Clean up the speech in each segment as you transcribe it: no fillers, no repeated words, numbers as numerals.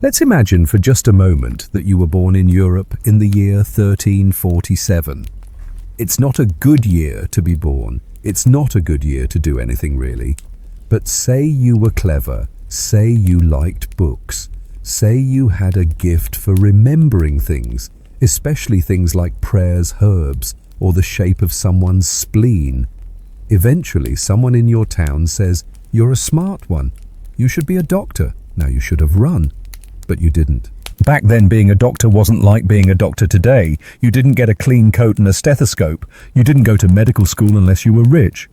Let's imagine for just a moment that you were born in Europe in the year 1347. It's not a good year to be born. It's not a good year to do anything really. But say you were clever, say you liked books, say you had a gift for remembering things, especially things like prayers, herbs, or the shape of someone's spleen. Eventually, someone in your town says, "You're a smart one. You should be a doctor." Now you should have run, but you didn't. Back then, being a doctor wasn't like being a doctor today. You didn't get a clean coat and a stethoscope. You didn't go to medical school unless you were rich.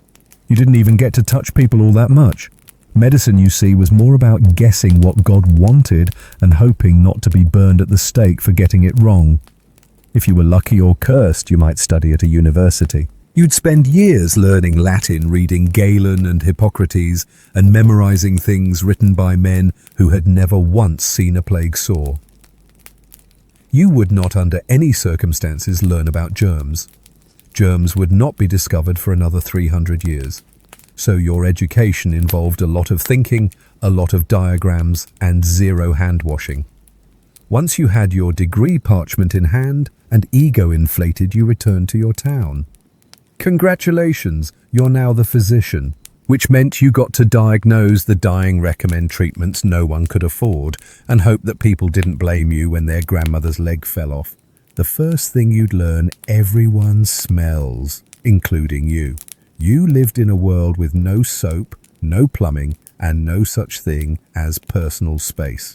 You didn't even get to touch people all that much. Medicine, you see, was more about guessing what God wanted and hoping not to be burned at the stake for getting it wrong. If you were lucky or cursed, you might study at a university. You'd spend years learning Latin, reading Galen and Hippocrates, and memorizing things written by men who had never once seen a plague sore. You would not under any circumstances learn about germs. Germs would not be discovered for another 300 years. So your education involved a lot of thinking, a lot of diagrams, and zero hand washing. Once you had your degree parchment in hand and ego inflated, you returned to your town. Congratulations, you're now the physician, which meant you got to diagnose the dying, recommend treatments no one could afford, and hope that people didn't blame you when their grandmother's leg fell off. The first thing you'd learn, everyone smells, including you. You lived in a world with no soap, no plumbing, and no such thing as personal space.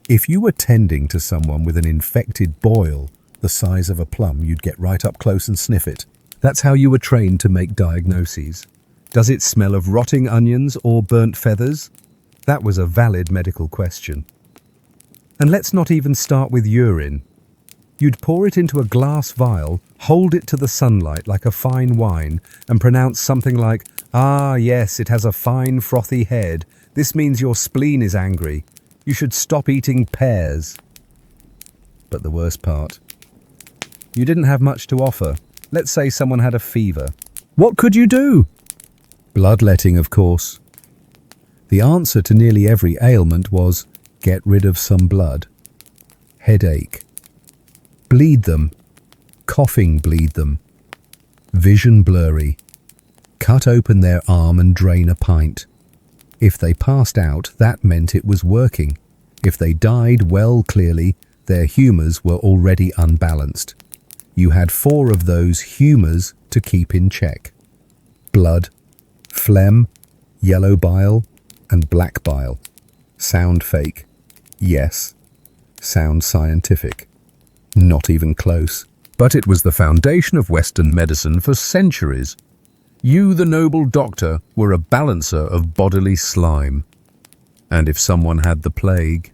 If you were tending to someone with an infected boil the size of a plum, you'd get right up close and sniff it. That's how you were trained to make diagnoses. Does it smell of rotting onions or burnt feathers? That was a valid medical question. And let's not even start with urine. You'd pour it into a glass vial, hold it to the sunlight like a fine wine, and pronounce something like, "Ah, yes, it has a fine frothy head. This means your spleen is angry. You should stop eating pears." But the worst part, you didn't have much to offer. Let's say someone had a fever. What could you do? Bloodletting, of course. The answer to nearly every ailment was, get rid of some blood. Headache. Bleed them. Coughing, bleed them. Vision blurry. Cut open their arm and drain a pint. If they passed out, that meant it was working. If they died, well, clearly, their humours were already unbalanced. You had 4 of those humours to keep in check. Blood, phlegm, yellow bile, and black bile. Sound fake? Yes. Sound scientific? Not even close. But it was the foundation of Western medicine for centuries. You, the noble doctor, were a balancer of bodily slime. And if someone had the plague,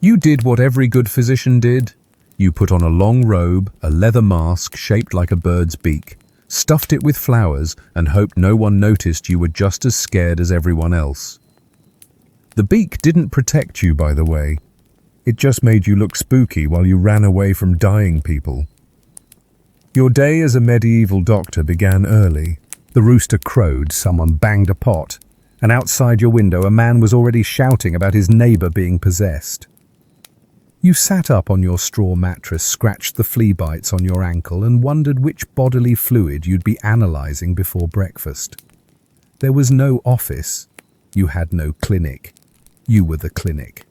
you did what every good physician did. You put on a long robe, a leather mask shaped like a bird's beak, stuffed it with flowers, and hoped no one noticed you were just as scared as everyone else. The beak didn't protect you, by the way. It just made you look spooky while you ran away from dying people. Your day as a medieval doctor began early. The rooster crowed, someone banged a pot, and outside your window a man was already shouting about his neighbour being possessed. You sat up on your straw mattress, scratched the flea bites on your ankle, and wondered which bodily fluid you'd be analysing before breakfast. There was no office. You had no clinic. You were the clinic.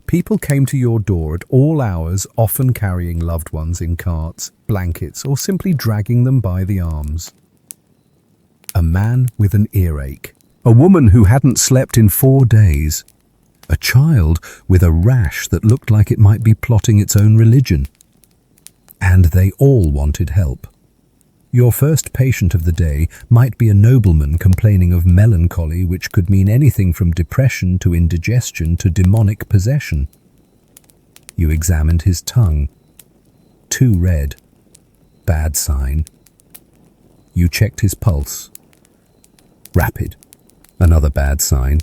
People came to your door at all hours, often carrying loved ones in carts, blankets, or simply dragging them by the arms. A man with an earache. A woman who hadn't slept in 4 days. A child with a rash that looked like it might be plotting its own religion. And they all wanted help. Your first patient of the day might be a nobleman complaining of melancholy, which could mean anything from depression to indigestion to demonic possession. You examined his tongue. Too red. Bad sign. You checked his pulse. Rapid. Another bad sign.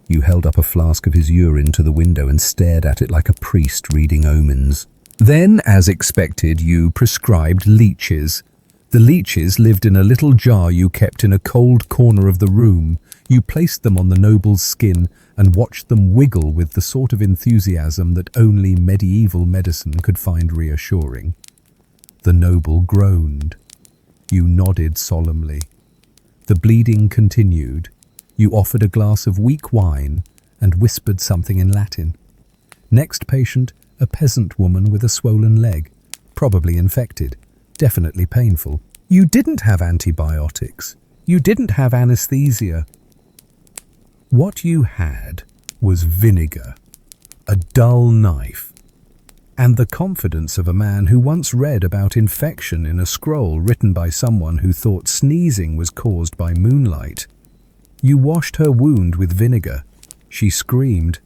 You held up a flask of his urine to the window and stared at it like a priest reading omens. Then, as expected, you prescribed leeches. The leeches lived in a little jar you kept in a cold corner of the room. You placed them on the noble's skin and watched them wiggle with the sort of enthusiasm that only medieval medicine could find reassuring. The noble groaned. You nodded solemnly. The bleeding continued. You offered a glass of weak wine and whispered something in Latin. Next patient, a peasant woman with a swollen leg, probably infected, definitely painful. You didn't have antibiotics. You didn't have anesthesia. What you had was vinegar, a dull knife, and the confidence of a man who once read about infection in a scroll written by someone who thought sneezing was caused by moonlight. You washed her wound with vinegar. She screamed.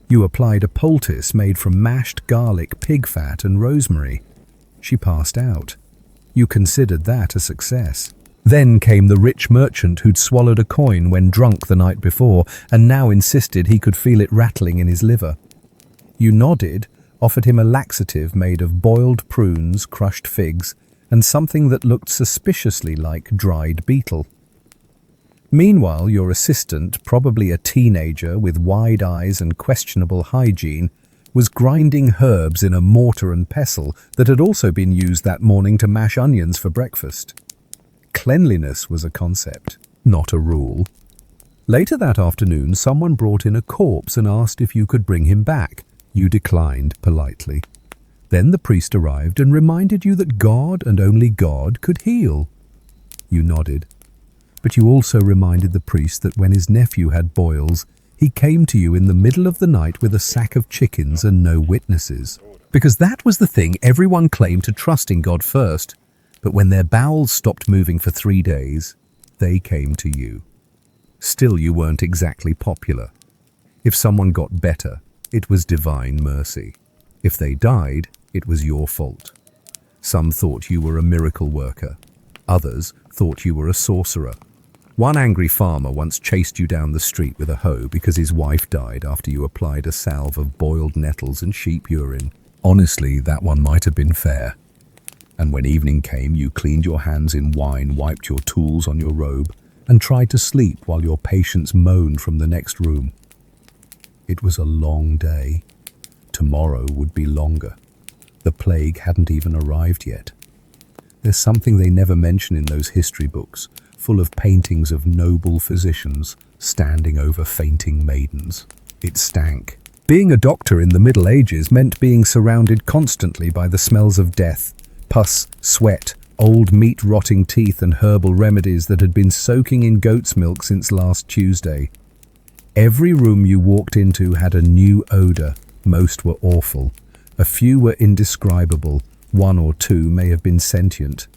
You applied a poultice made from mashed garlic, pig fat, and rosemary. She passed out. You considered that a success. Then came the rich merchant who'd swallowed a coin when drunk the night before and now insisted he could feel it rattling in his liver. You nodded, offered him a laxative made of boiled prunes, crushed figs, and something that looked suspiciously like dried beetle. Meanwhile, your assistant, probably a teenager with wide eyes and questionable hygiene, was grinding herbs in a mortar and pestle that had also been used that morning to mash onions for breakfast. Cleanliness was a concept, not a rule. Later that afternoon, someone brought in a corpse and asked if you could bring him back. You declined politely. Then the priest arrived and reminded you that God and only God could heal. You nodded. But you also reminded the priest that when his nephew had boils, he came to you in the middle of the night with a sack of chickens and no witnesses. Because that was the thing everyone claimed to trust in God first. But when their bowels stopped moving for 3 days, they came to you. Still, you weren't exactly popular. If someone got better, it was divine mercy. If they died, it was your fault. Some thought you were a miracle worker. Others thought you were a sorcerer. One angry farmer once chased you down the street with a hoe because his wife died after you applied a salve of boiled nettles and sheep urine. Honestly, that one might have been fair. And when evening came, you cleaned your hands in wine, wiped your tools on your robe, and tried to sleep while your patients moaned from the next room. It was a long day. Tomorrow would be longer. The plague hadn't even arrived yet. There's something they never mention in those history books, full of paintings of noble physicians standing over fainting maidens. It stank. Being a doctor in the Middle Ages meant being surrounded constantly by the smells of death, pus, sweat, old meat rotting teeth and herbal remedies that had been soaking in goat's milk since last Tuesday. Every room you walked into had a new odour. Most were awful. A few were indescribable. 1 or 2 may have been sentient.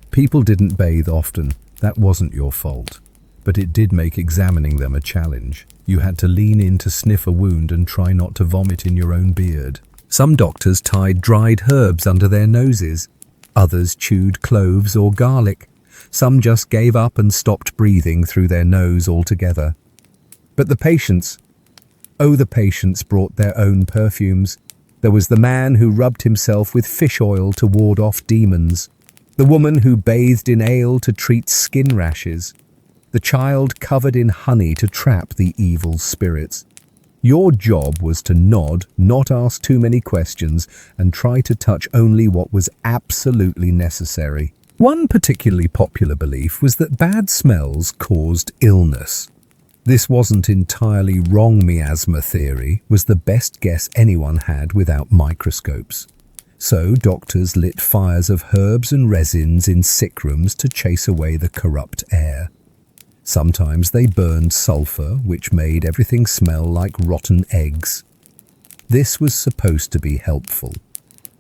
People didn't bathe often. That wasn't your fault. But it did make examining them a challenge. You had to lean in to sniff a wound and try not to vomit in your own beard. Some doctors tied dried herbs under their noses. Others chewed cloves or garlic. Some just gave up and stopped breathing through their nose altogether. But the patients brought their own perfumes. There was the man who rubbed himself with fish oil to ward off demons. The woman who bathed in ale to treat skin rashes. The child covered in honey to trap the evil spirits. Your job was to nod, not ask too many questions, and try to touch only what was absolutely necessary. One particularly popular belief was that bad smells caused illness. This wasn't entirely wrong. Miasma theory was the best guess anyone had without microscopes. So doctors lit fires of herbs and resins in sick rooms to chase away the corrupt air. Sometimes they burned sulfur, which made everything smell like rotten eggs. This was supposed to be helpful.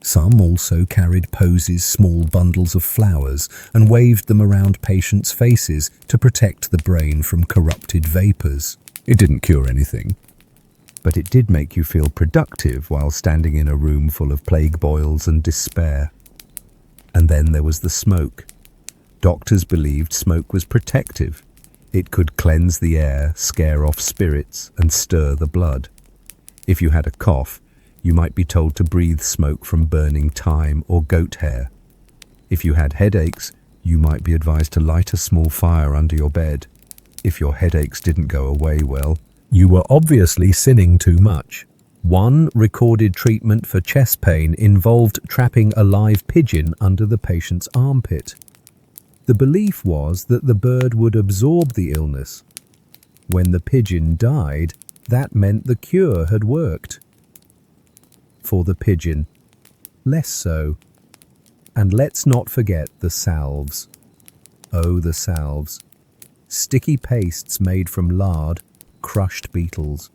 Some also carried posies, small bundles of flowers, and waved them around patients' faces to protect the brain from corrupted vapors. It didn't cure anything, but it did make you feel productive while standing in a room full of plague boils and despair. And then there was the smoke. Doctors believed smoke was protective. It could cleanse the air, scare off spirits, and stir the blood. If you had a cough, you might be told to breathe smoke from burning thyme or goat hair. If you had headaches, you might be advised to light a small fire under your bed. If your headaches didn't go away well, you were obviously sinning too much. One recorded treatment for chest pain involved trapping a live pigeon under the patient's armpit. The belief was that the bird would absorb the illness. When the pigeon died, that meant the cure had worked. For the pigeon, less so. And let's not forget the salves. Oh, the salves. Sticky pastes made from lard, crushed beetles,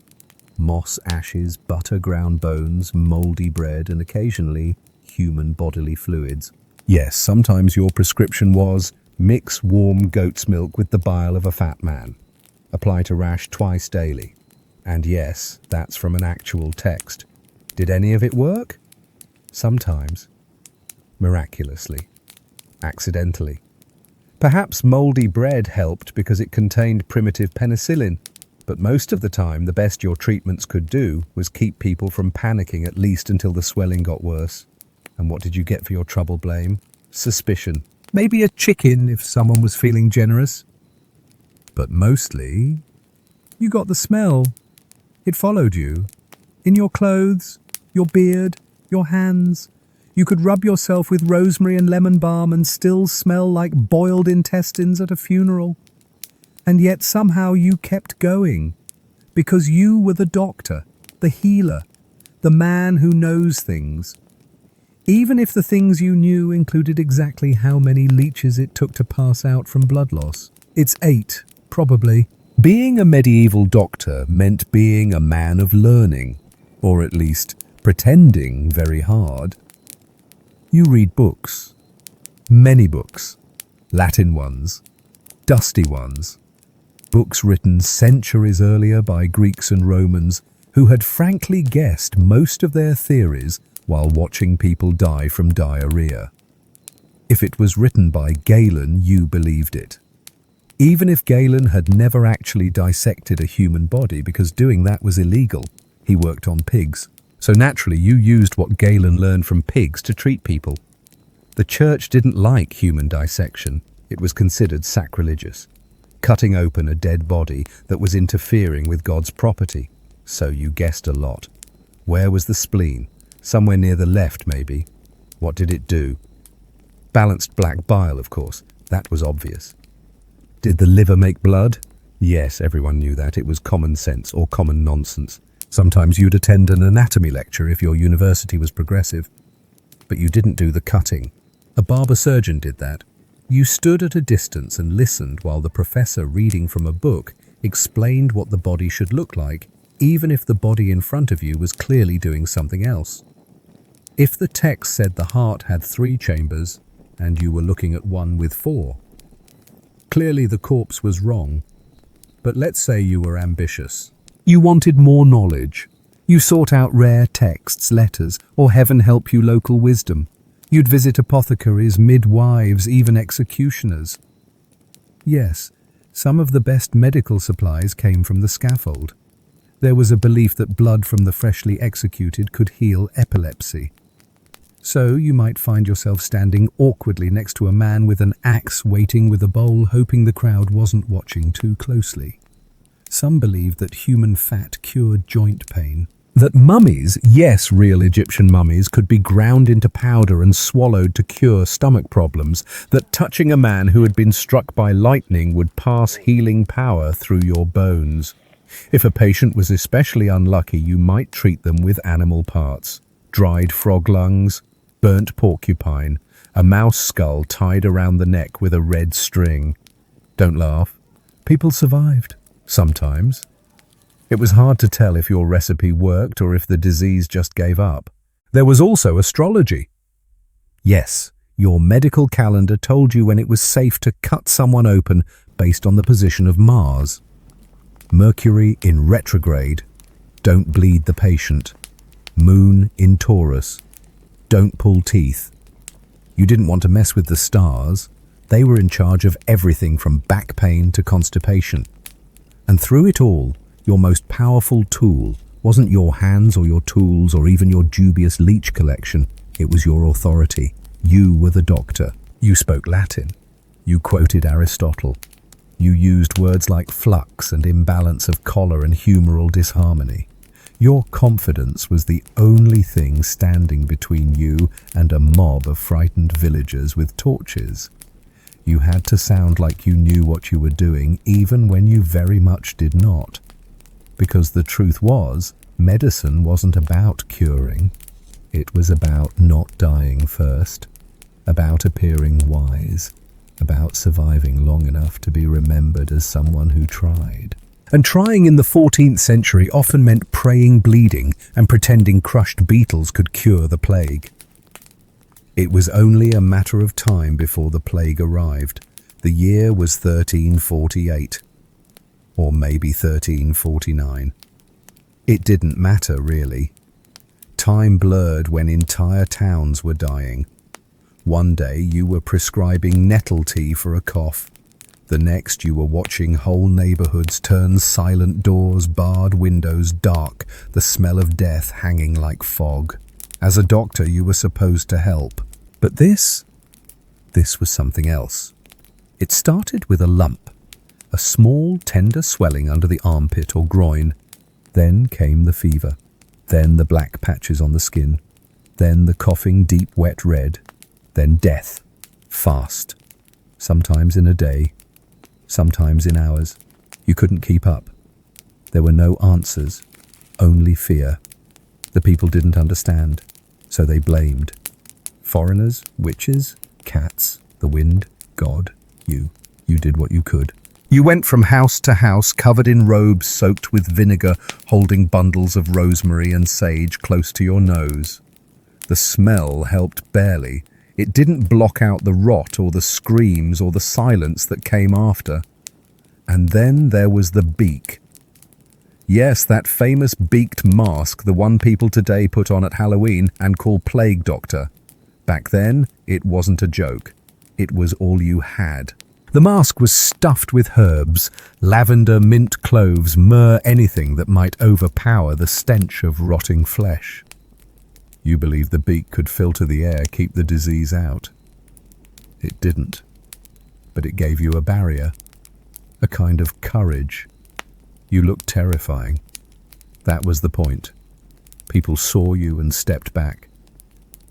moss ashes, butter ground bones, mouldy bread, and occasionally human bodily fluids. Yes, sometimes your prescription was mix warm goat's milk with the bile of a fat man. Apply to rash twice daily. And yes, that's from an actual text. Did any of it work? Sometimes. Miraculously. Accidentally. Perhaps mouldy bread helped because it contained primitive penicillin, but most of the time the best your treatments could do was keep people from panicking at least until the swelling got worse. And what did you get for your trouble blame? Suspicion. Maybe a chicken if someone was feeling generous. But mostly, you got the smell. It followed you. In your clothes, your beard, your hands. You could rub yourself with rosemary and lemon balm and still smell like boiled intestines at a funeral. And yet somehow you kept going, because you were the doctor, the healer, the man who knows things. Even if the things you knew included exactly how many leeches it took to pass out from blood loss. It's 8, probably. Being a medieval doctor meant being a man of learning, or at least pretending very hard. You read books. Many books. Latin ones. Dusty ones. Books written centuries earlier by Greeks and Romans who had frankly guessed most of their theories while watching people die from diarrhea. If it was written by Galen, you believed it. Even if Galen had never actually dissected a human body because doing that was illegal, he worked on pigs. So naturally, you used what Galen learned from pigs to treat people. The church didn't like human dissection. It was considered sacrilegious, cutting open a dead body that was interfering with God's property. So you guessed a lot. Where was the spleen? Somewhere near the left, maybe. What did it do? Balanced black bile, of course. That was obvious. Did the liver make blood? Yes, everyone knew that. It was common sense or common nonsense. Sometimes you'd attend an anatomy lecture if your university was progressive. But you didn't do the cutting. A barber surgeon did that. You stood at a distance and listened while the professor, reading from a book, explained what the body should look like, even if the body in front of you was clearly doing something else. If the text said the heart had 3 chambers, and you were looking at one with 4, clearly the corpse was wrong. But let's say you were ambitious. You wanted more knowledge. You sought out rare texts, letters, or heaven help you local wisdom. You'd visit apothecaries, midwives, even executioners. Yes, some of the best medical supplies came from the scaffold. There was a belief that blood from the freshly executed could heal epilepsy. So you might find yourself standing awkwardly next to a man with an axe waiting with a bowl, hoping the crowd wasn't watching too closely. Some believed that human fat cured joint pain. That mummies, yes, real Egyptian mummies, could be ground into powder and swallowed to cure stomach problems. That touching a man who had been struck by lightning would pass healing power through your bones. If a patient was especially unlucky, you might treat them with animal parts. Dried frog lungs, burnt porcupine, a mouse skull tied around the neck with a red string. Don't laugh. People survived. Sometimes. It was hard to tell if your recipe worked or if the disease just gave up. There was also astrology. Yes, your medical calendar told you when it was safe to cut someone open based on the position of Mars. Mercury in retrograde, don't bleed the patient. Moon in Taurus, don't pull teeth. You didn't want to mess with the stars. They were in charge of everything from back pain to constipation. And through it all, your most powerful tool wasn't your hands or your tools or even your dubious leech collection. It was your authority. You were the doctor. You spoke Latin. You quoted Aristotle. You used words like flux and imbalance of choler and humoral disharmony. Your confidence was the only thing standing between you and a mob of frightened villagers with torches. You had to sound like you knew what you were doing, even when you very much did not. Because the truth was, medicine wasn't about curing. It was about not dying first, about appearing wise, about surviving long enough to be remembered as someone who tried. And trying in the 14th century often meant praying bleeding and pretending crushed beetles could cure the plague. It was only a matter of time before the plague arrived. The year was 1348, or maybe 1349. It didn't matter, really. Time blurred when entire towns were dying. One day you were prescribing nettle tea for a cough. The next you were watching whole neighborhoods turn silent doors, barred windows dark, the smell of death hanging like fog. As a doctor you were supposed to help. But this was something else. It started with a lump, a small tender swelling under the armpit or groin. Then came the fever. Then the black patches on the skin. Then the coughing deep wet red. Then death, fast, sometimes in a day, sometimes in hours. You couldn't keep up. There were no answers, only fear. The people didn't understand, so they blamed. Foreigners, witches, cats, the wind, God, you. You did what you could. You went from house to house, covered in robes soaked with vinegar, holding bundles of rosemary and sage close to your nose. The smell helped barely. It didn't block out the rot or the screams or the silence that came after. And then there was the beak. Yes, that famous beaked mask, the one people today put on at Halloween and call Plague Doctor. Back then, it wasn't a joke. It was all you had. The mask was stuffed with herbs, lavender, mint, cloves, myrrh, anything that might overpower the stench of rotting flesh. You believed the beak could filter the air, keep the disease out. It didn't, but it gave you a barrier, a kind of courage. You looked terrifying. That was the point. People saw you and stepped back.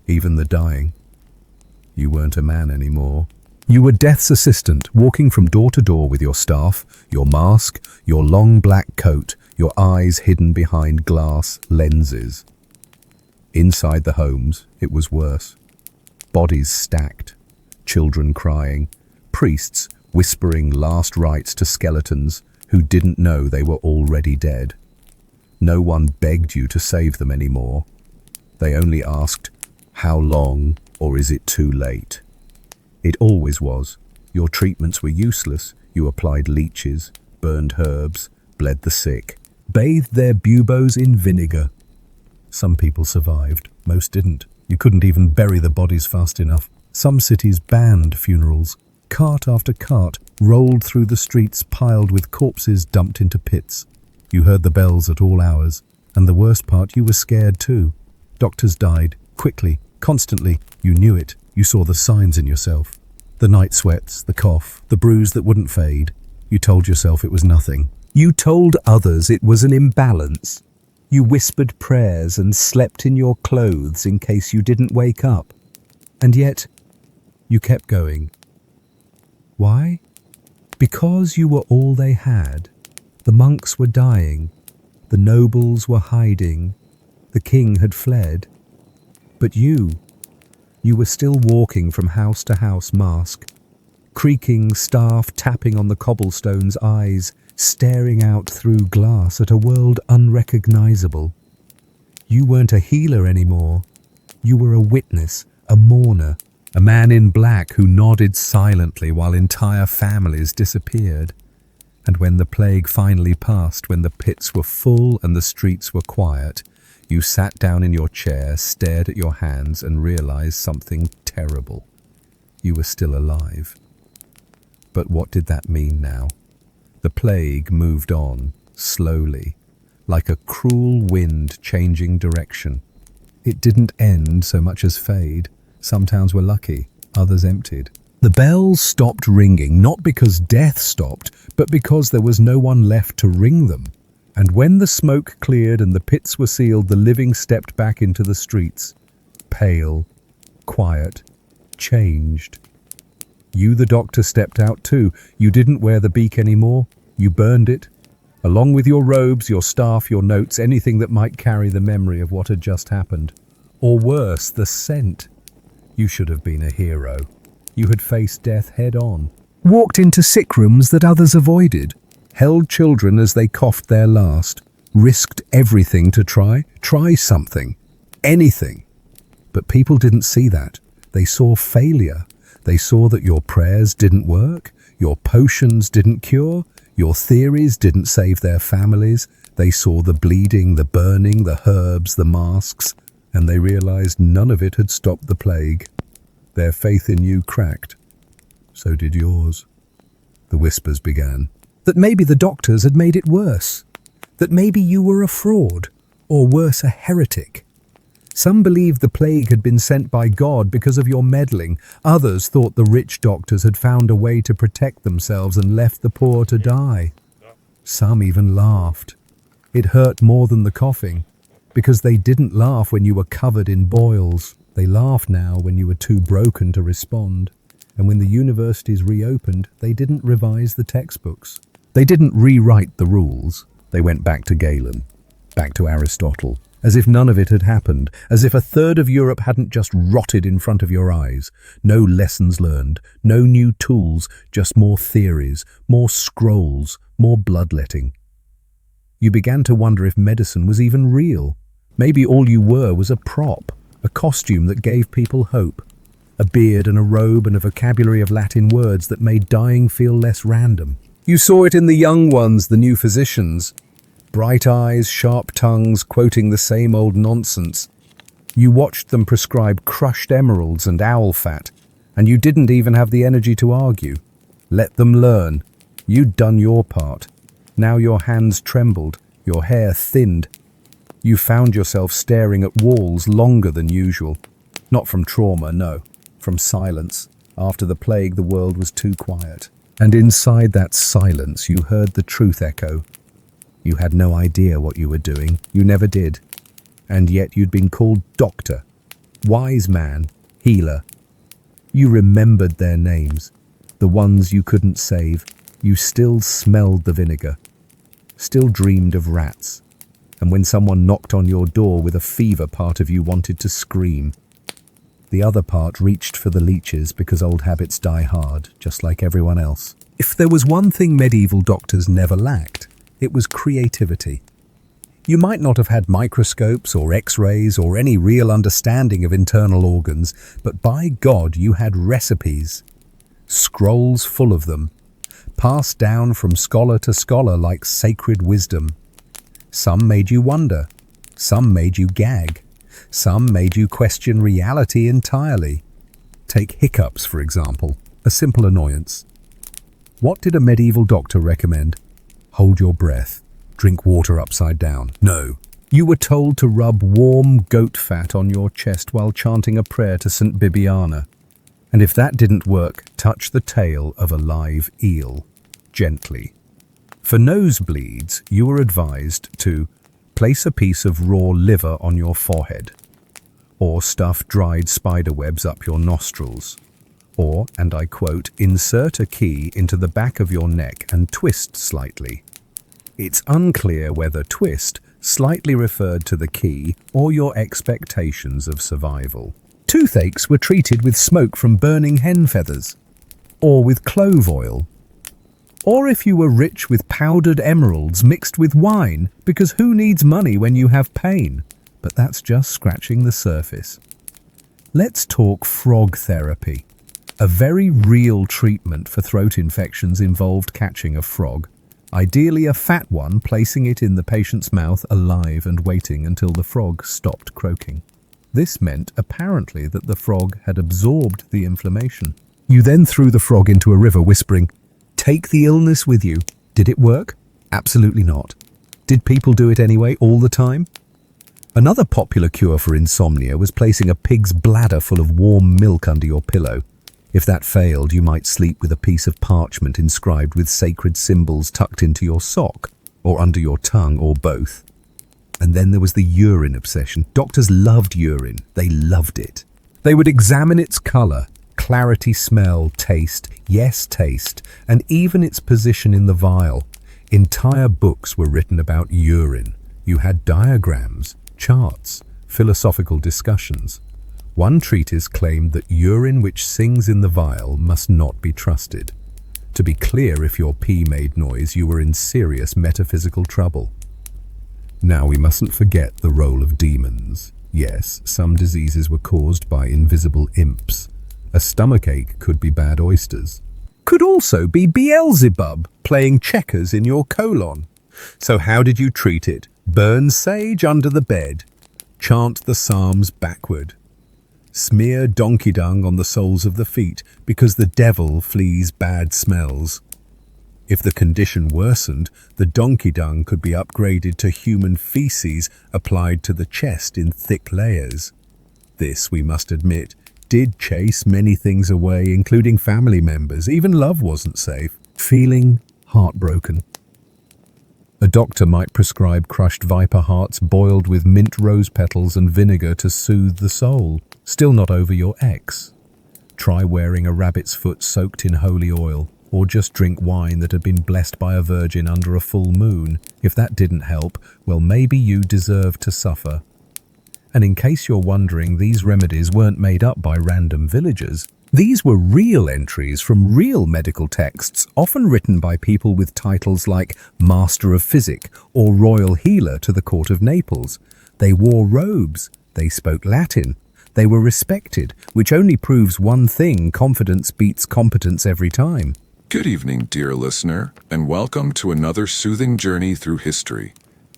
Even the dying. You weren't a man anymore. You were death's assistant, walking from door to door with your staff, your mask, your long black coat, your eyes hidden behind glass lenses. Inside the homes, it was worse. Bodies stacked, children crying, priests whispering last rites to skeletons who didn't know they were already dead. No one begged you to save them anymore. They only asked, how long, or is it too late? It always was. Your treatments were useless. You applied leeches, burned herbs, bled the sick, bathed their buboes in vinegar. Some people survived, most didn't. You couldn't even bury the bodies fast enough. Some cities banned funerals. Cart after cart rolled through the streets piled with corpses dumped into pits. You heard the bells at all hours, and the worst part, you were scared too. Doctors died, quickly, constantly. You knew it. You saw the signs in yourself. The night sweats, the cough, the bruise that wouldn't fade. You told yourself it was nothing. You told others it was an imbalance. You whispered prayers and slept in your clothes in case you didn't wake up. And yet, you kept going. Why? Because you were all they had. The monks were dying. The nobles were hiding. The king had fled. But you were still walking from house to house, mask, creaking, staff tapping on the cobblestones, eyes staring out through glass at a world unrecognizable. You weren't a healer anymore. You were a witness, a mourner, a man in black who nodded silently while entire families disappeared. And when the plague finally passed, when the pits were full and the streets were quiet, you sat down in your chair, stared at your hands, and realized something terrible. You were still alive. But what did that mean now? The plague moved on, slowly, like a cruel wind changing direction. It didn't end so much as fade. Some towns were lucky, others emptied. The bells stopped ringing, not because death stopped, but because there was no one left to ring them. And when the smoke cleared and the pits were sealed, the living stepped back into the streets, pale, quiet, changed. You, the doctor, stepped out too. You didn't wear the beak anymore. You burned it, along with your robes, your staff, your notes, anything that might carry the memory of what had just happened. Or worse, the scent. You should have been a hero. You had faced death head on, walked into sick rooms that others avoided, held children as they coughed their last, risked everything to try something, anything. But people didn't see that. They saw failure. They saw that your prayers didn't work, your potions didn't cure, your theories didn't save their families. They saw the bleeding, the burning, the herbs, the masks, and they realized none of it had stopped the plague. Their faith in you cracked. So did yours. The whispers began. That maybe the doctors had made it worse. That maybe you were a fraud, or worse, a heretic. Some believed the plague had been sent by God because of your meddling. Others thought the rich doctors had found a way to protect themselves and left the poor to die. Some even laughed. It hurt more than the coughing, because they didn't laugh when you were covered in boils. They laughed now when you were too broken to respond. And when the universities reopened, they didn't revise the textbooks. They didn't rewrite the rules. They went back to Galen, back to Aristotle, as if none of it had happened, as if a third of Europe hadn't just rotted in front of your eyes. No lessons learned, no new tools, just more theories, more scrolls, more bloodletting. You began to wonder if medicine was even real. Maybe all you were was a prop, a costume that gave people hope, a beard and a robe and a vocabulary of Latin words that made dying feel less random. You saw it in the young ones, the new physicians. Bright eyes, sharp tongues, quoting the same old nonsense. You watched them prescribe crushed emeralds and owl fat, and you didn't even have the energy to argue. Let them learn. You'd done your part. Now your hands trembled, your hair thinned. You found yourself staring at walls longer than usual. Not from trauma, no, from silence. After the plague, the world was too quiet. And inside that silence, you heard the truth echo. You had no idea what you were doing. You never did. And yet you'd been called doctor, wise man, healer. You remembered their names, the ones you couldn't save. You still smelled the vinegar, still dreamed of rats. And when someone knocked on your door with a fever, part of you wanted to scream. The other part reached for the leeches because old habits die hard, just like everyone else. If there was one thing medieval doctors never lacked, it was creativity. You might not have had microscopes or x-rays or any real understanding of internal organs, but by God you had recipes, scrolls full of them, passed down from scholar to scholar like sacred wisdom. Some made you wonder, some made you gag, some made you question reality entirely. Take hiccups, for example, a simple annoyance. What did a medieval doctor recommend? Hold your breath. Drink water upside down. No. You were told to rub warm goat fat on your chest while chanting a prayer to St. Bibiana. And if that didn't work, touch the tail of a live eel, gently. For nosebleeds, you were advised to place a piece of raw liver on your forehead, or stuff dried spider webs up your nostrils, or, and I quote, insert a key into the back of your neck and twist slightly. It's unclear whether twist slightly referred to the key or your expectations of survival. Toothaches were treated with smoke from burning hen feathers, or with clove oil, or if you were rich with powdered emeralds mixed with wine, because who needs money when you have pain? But that's just scratching the surface. Let's talk frog therapy. A very real treatment for throat infections involved catching a frog, ideally a fat one, placing it in the patient's mouth alive and waiting until the frog stopped croaking. This meant apparently that the frog had absorbed the inflammation. You then threw the frog into a river whispering, "Take the illness with you." Did it work? Absolutely not. Did people do it anyway all the time? Another popular cure for insomnia was placing a pig's bladder full of warm milk under your pillow. If that failed, you might sleep with a piece of parchment inscribed with sacred symbols tucked into your sock, or under your tongue, or both. And then there was the urine obsession. Doctors loved urine. They loved it. They would examine its color, clarity, smell, taste, yes, taste, and even its position in the vial. Entire books were written about urine. You had diagrams, charts, philosophical discussions. One treatise claimed that urine which sings in the vial must not be trusted. To be clear, if your pee made noise, you were in serious metaphysical trouble. Now we mustn't forget the role of demons. Yes, some diseases were caused by invisible imps. A stomachache could be bad oysters. Could also be Beelzebub playing checkers in your colon. So how did you treat it? Burn sage under the bed. Chant the psalms backward. Smear donkey dung on the soles of the feet, because the devil flees bad smells. If the condition worsened, the donkey dung could be upgraded to human feces applied to the chest in thick layers. This, we must admit, did chase many things away, including family members. Even love wasn't safe. Feeling heartbroken. A doctor might prescribe crushed viper hearts boiled with mint rose petals and vinegar to soothe the soul. Still not over your ex? Try wearing a rabbit's foot soaked in holy oil, or just drink wine that had been blessed by a virgin under a full moon. If that didn't help, well, maybe you deserve to suffer. And in case you're wondering, these remedies weren't made up by random villagers. These were real entries from real medical texts, often written by people with titles like Master of Physic or Royal Healer to the court of Naples. They wore robes. They spoke Latin. They were respected, which only proves one thing: confidence beats competence every time. Good evening, dear listener, and welcome to another soothing journey through history.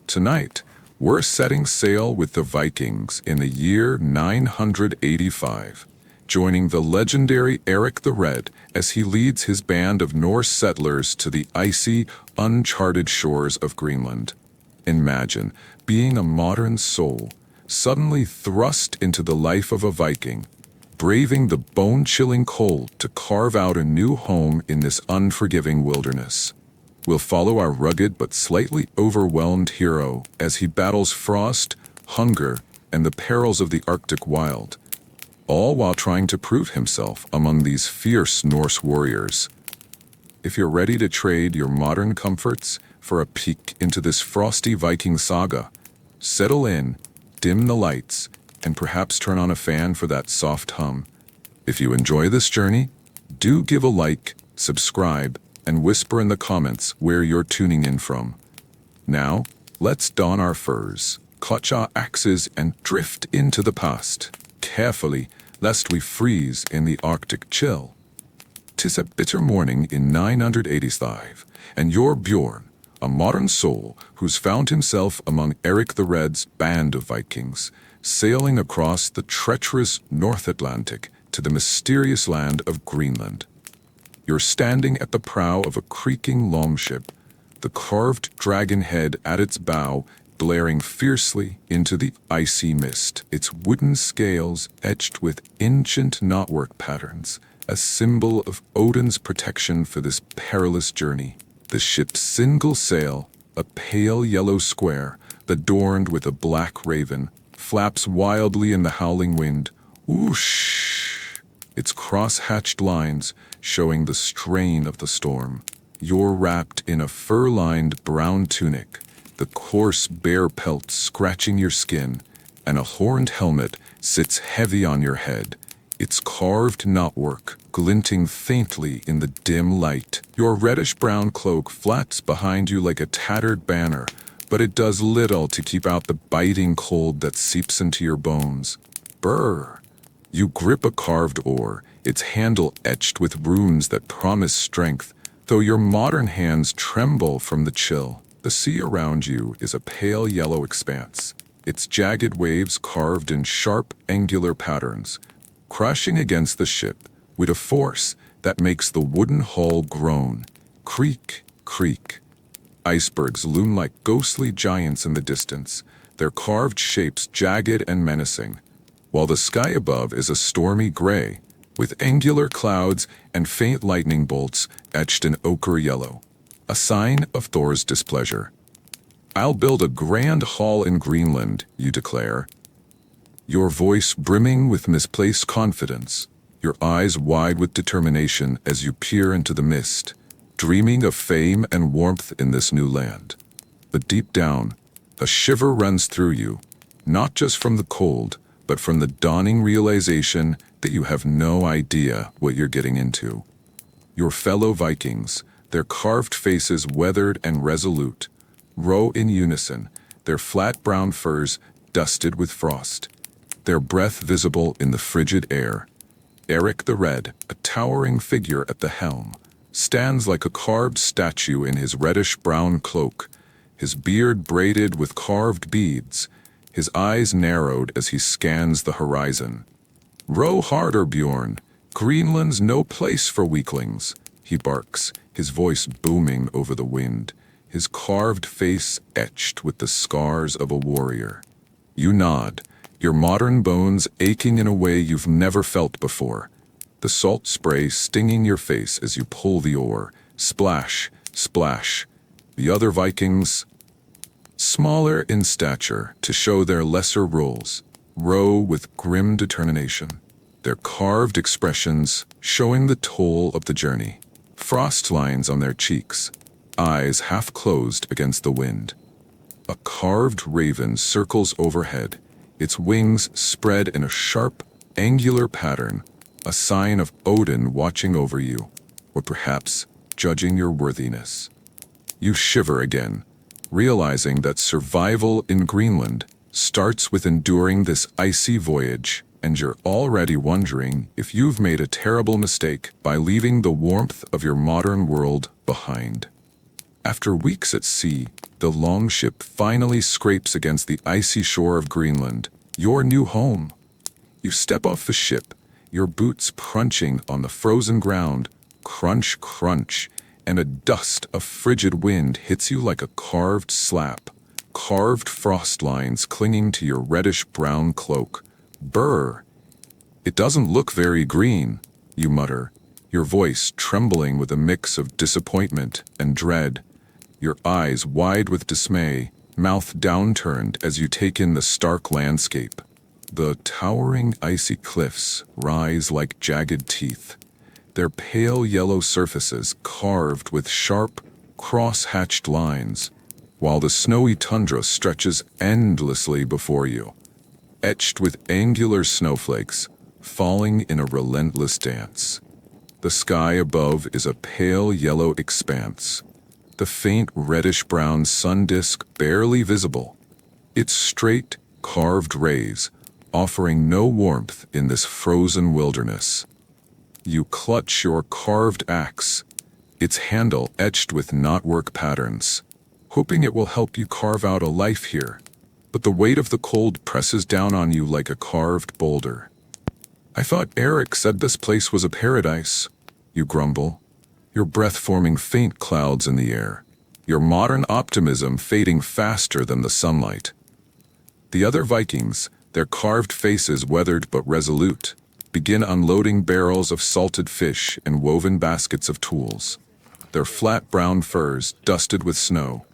Tonight, we're setting sail with the Vikings in the year 985, joining the legendary Eric the Red as he leads his band of Norse settlers to the icy, uncharted shores of Greenland. Imagine being a modern soul, suddenly thrust into the life of a Viking, braving the bone-chilling cold to carve out a new home in this unforgiving wilderness. We'll follow our rugged but slightly overwhelmed hero as he battles frost, hunger, and the perils of the Arctic wild, all while trying to prove himself among these fierce Norse warriors. If you're ready to trade your modern comforts for a peek into this frosty Viking saga, settle in, dim the lights, and perhaps turn on a fan for that soft hum. If you enjoy this journey, do give a like, subscribe, and whisper in the comments where you're tuning in from. Now, let's don our furs, clutch our axes, and drift into the past, carefully, lest we freeze in the Arctic chill. 'Tis a bitter morning in 985, and you're Bjorn, a modern soul who's found himself among Eric the Red's band of Vikings, sailing across the treacherous North Atlantic to the mysterious land of Greenland. You're standing at the prow of a creaking longship, the carved dragon head at its bow glaring fiercely into the icy mist, its wooden scales etched with ancient knotwork patterns, a symbol of Odin's protection for this perilous journey. The ship's single sail, a pale yellow square adorned with a black raven, flaps wildly in the howling wind. Whoosh! Its cross-hatched lines showing the strain of the storm. You're wrapped in a fur-lined brown tunic, the coarse bear pelt scratching your skin, and a horned helmet sits heavy on your head, its carved knotwork glinting faintly in the dim light. Your reddish-brown cloak flats behind you like a tattered banner, but it does little to keep out the biting cold that seeps into your bones. Brr! You grip a carved oar, its handle etched with runes that promise strength, though your modern hands tremble from the chill. The sea around you is a pale yellow expanse, its jagged waves carved in sharp, angular patterns, crashing against the ship with a force that makes the wooden hull groan. Creak, creak. Icebergs loom like ghostly giants in the distance, their carved shapes jagged and menacing. While the sky above is a stormy gray, with angular clouds and faint lightning bolts etched in ochre yellow, a sign of Thor's displeasure. "I'll build a grand hall in Greenland," you declare, your voice brimming with misplaced confidence, your eyes wide with determination as you peer into the mist, dreaming of fame and warmth in this new land. But deep down, a shiver runs through you, not just from the cold, but from the dawning realization that you have no idea what you're getting into. Your fellow Vikings, their carved faces weathered and resolute, row in unison, their flat brown furs dusted with frost, their breath visible in the frigid air. Eric the Red, a towering figure at the helm, stands like a carved statue in his reddish-brown cloak, his beard braided with carved beads, his eyes narrowed as he scans the horizon. "Row harder, Bjorn. Greenland's no place for weaklings," he barks, his voice booming over the wind, his carved face etched with the scars of a warrior. You nod, your modern bones aching in a way you've never felt before, the salt spray stinging your face as you pull the oar. Splash, splash. The other Vikings, smaller in stature to show their lesser roles, row with grim determination, their carved expressions showing the toll of the journey. Frost lines on their cheeks, eyes half closed against the wind. A carved raven circles overhead, its wings spread in a sharp, angular pattern, a sign of Odin watching over you, or perhaps judging your worthiness. You shiver again, realizing that survival in Greenland starts with enduring this icy voyage, and you're already wondering if you've made a terrible mistake by leaving the warmth of your modern world behind. After weeks at sea, the longship finally scrapes against the icy shore of Greenland, your new home. You step off the ship, your boots crunching on the frozen ground, crunch, crunch, and a dust of frigid wind hits you like a carved slap, carved frost lines clinging to your reddish-brown cloak. Brr! "It doesn't look very green," you mutter, your voice trembling with a mix of disappointment and dread, your eyes wide with dismay, mouth downturned as you take in the stark landscape. The towering icy cliffs rise like jagged teeth, their pale yellow surfaces carved with sharp, cross-hatched lines, while the snowy tundra stretches endlessly before you, etched with angular snowflakes, falling in a relentless dance. The sky above is a pale yellow expanse, the faint reddish-brown sun disk barely visible, its straight, carved rays offering no warmth in this frozen wilderness. You clutch your carved axe, its handle etched with knotwork patterns, hoping it will help you carve out a life here, but the weight of the cold presses down on you like a carved boulder. "I thought Eric said this place was a paradise," you grumble, your breath forming faint clouds in the air, your modern optimism fading faster than the sunlight. The other Vikings, their carved faces weathered but resolute, begin unloading barrels of salted fish and woven baskets of tools, their flat brown furs dusted with snow,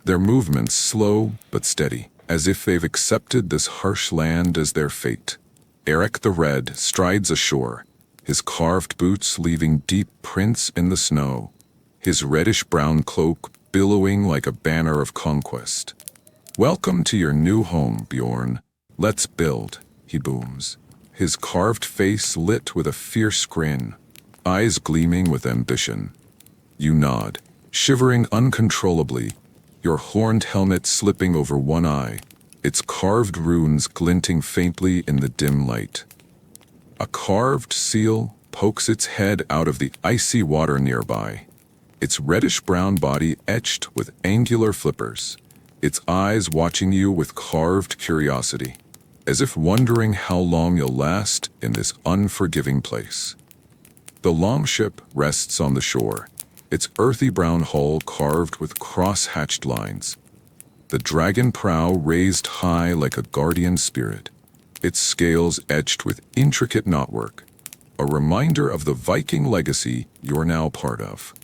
their movements slow but steady, as if they've accepted this harsh land as their fate. Eric the Red strides ashore, his carved boots leaving deep prints in the snow, his reddish-brown cloak billowing like a banner of conquest. "Welcome to your new home, Bjorn. Let's build," he booms, his carved face lit with a fierce grin, eyes gleaming with ambition. You nod, shivering uncontrollably, your horned helmet slipping over one eye, its carved runes glinting faintly in the dim light. A carved seal pokes its head out of the icy water nearby, its reddish-brown body etched with angular flippers, its eyes watching you with carved curiosity, as if wondering how long you'll last in this unforgiving place. The longship rests on the shore, its earthy brown hull carved with cross-hatched lines, the dragon prow raised high like a guardian spirit, its scales etched with intricate knotwork. a reminder of the Viking legacy you're now part of.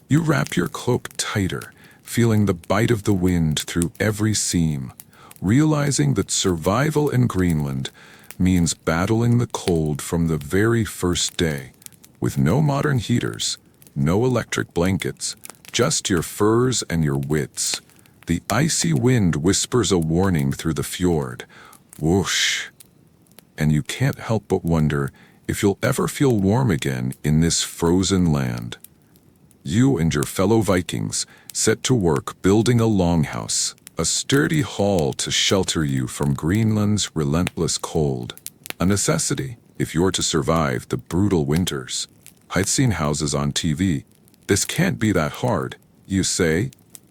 You wrap your cloak tighter, feeling the bite of the wind through every seam, realizing that survival in Greenland means battling the cold from the very first day, with no modern heaters, no electric blankets, just your furs and your wits. The icy wind whispers a warning through the fjord. Whoosh! And you can't help but wonder if you'll ever feel warm again in this frozen land. You and your fellow Vikings set to work building a longhouse, a sturdy hall to shelter you from Greenland's relentless cold. A necessity if you're to survive the brutal winters. I'd seen houses on TV. This can't be that hard, you say,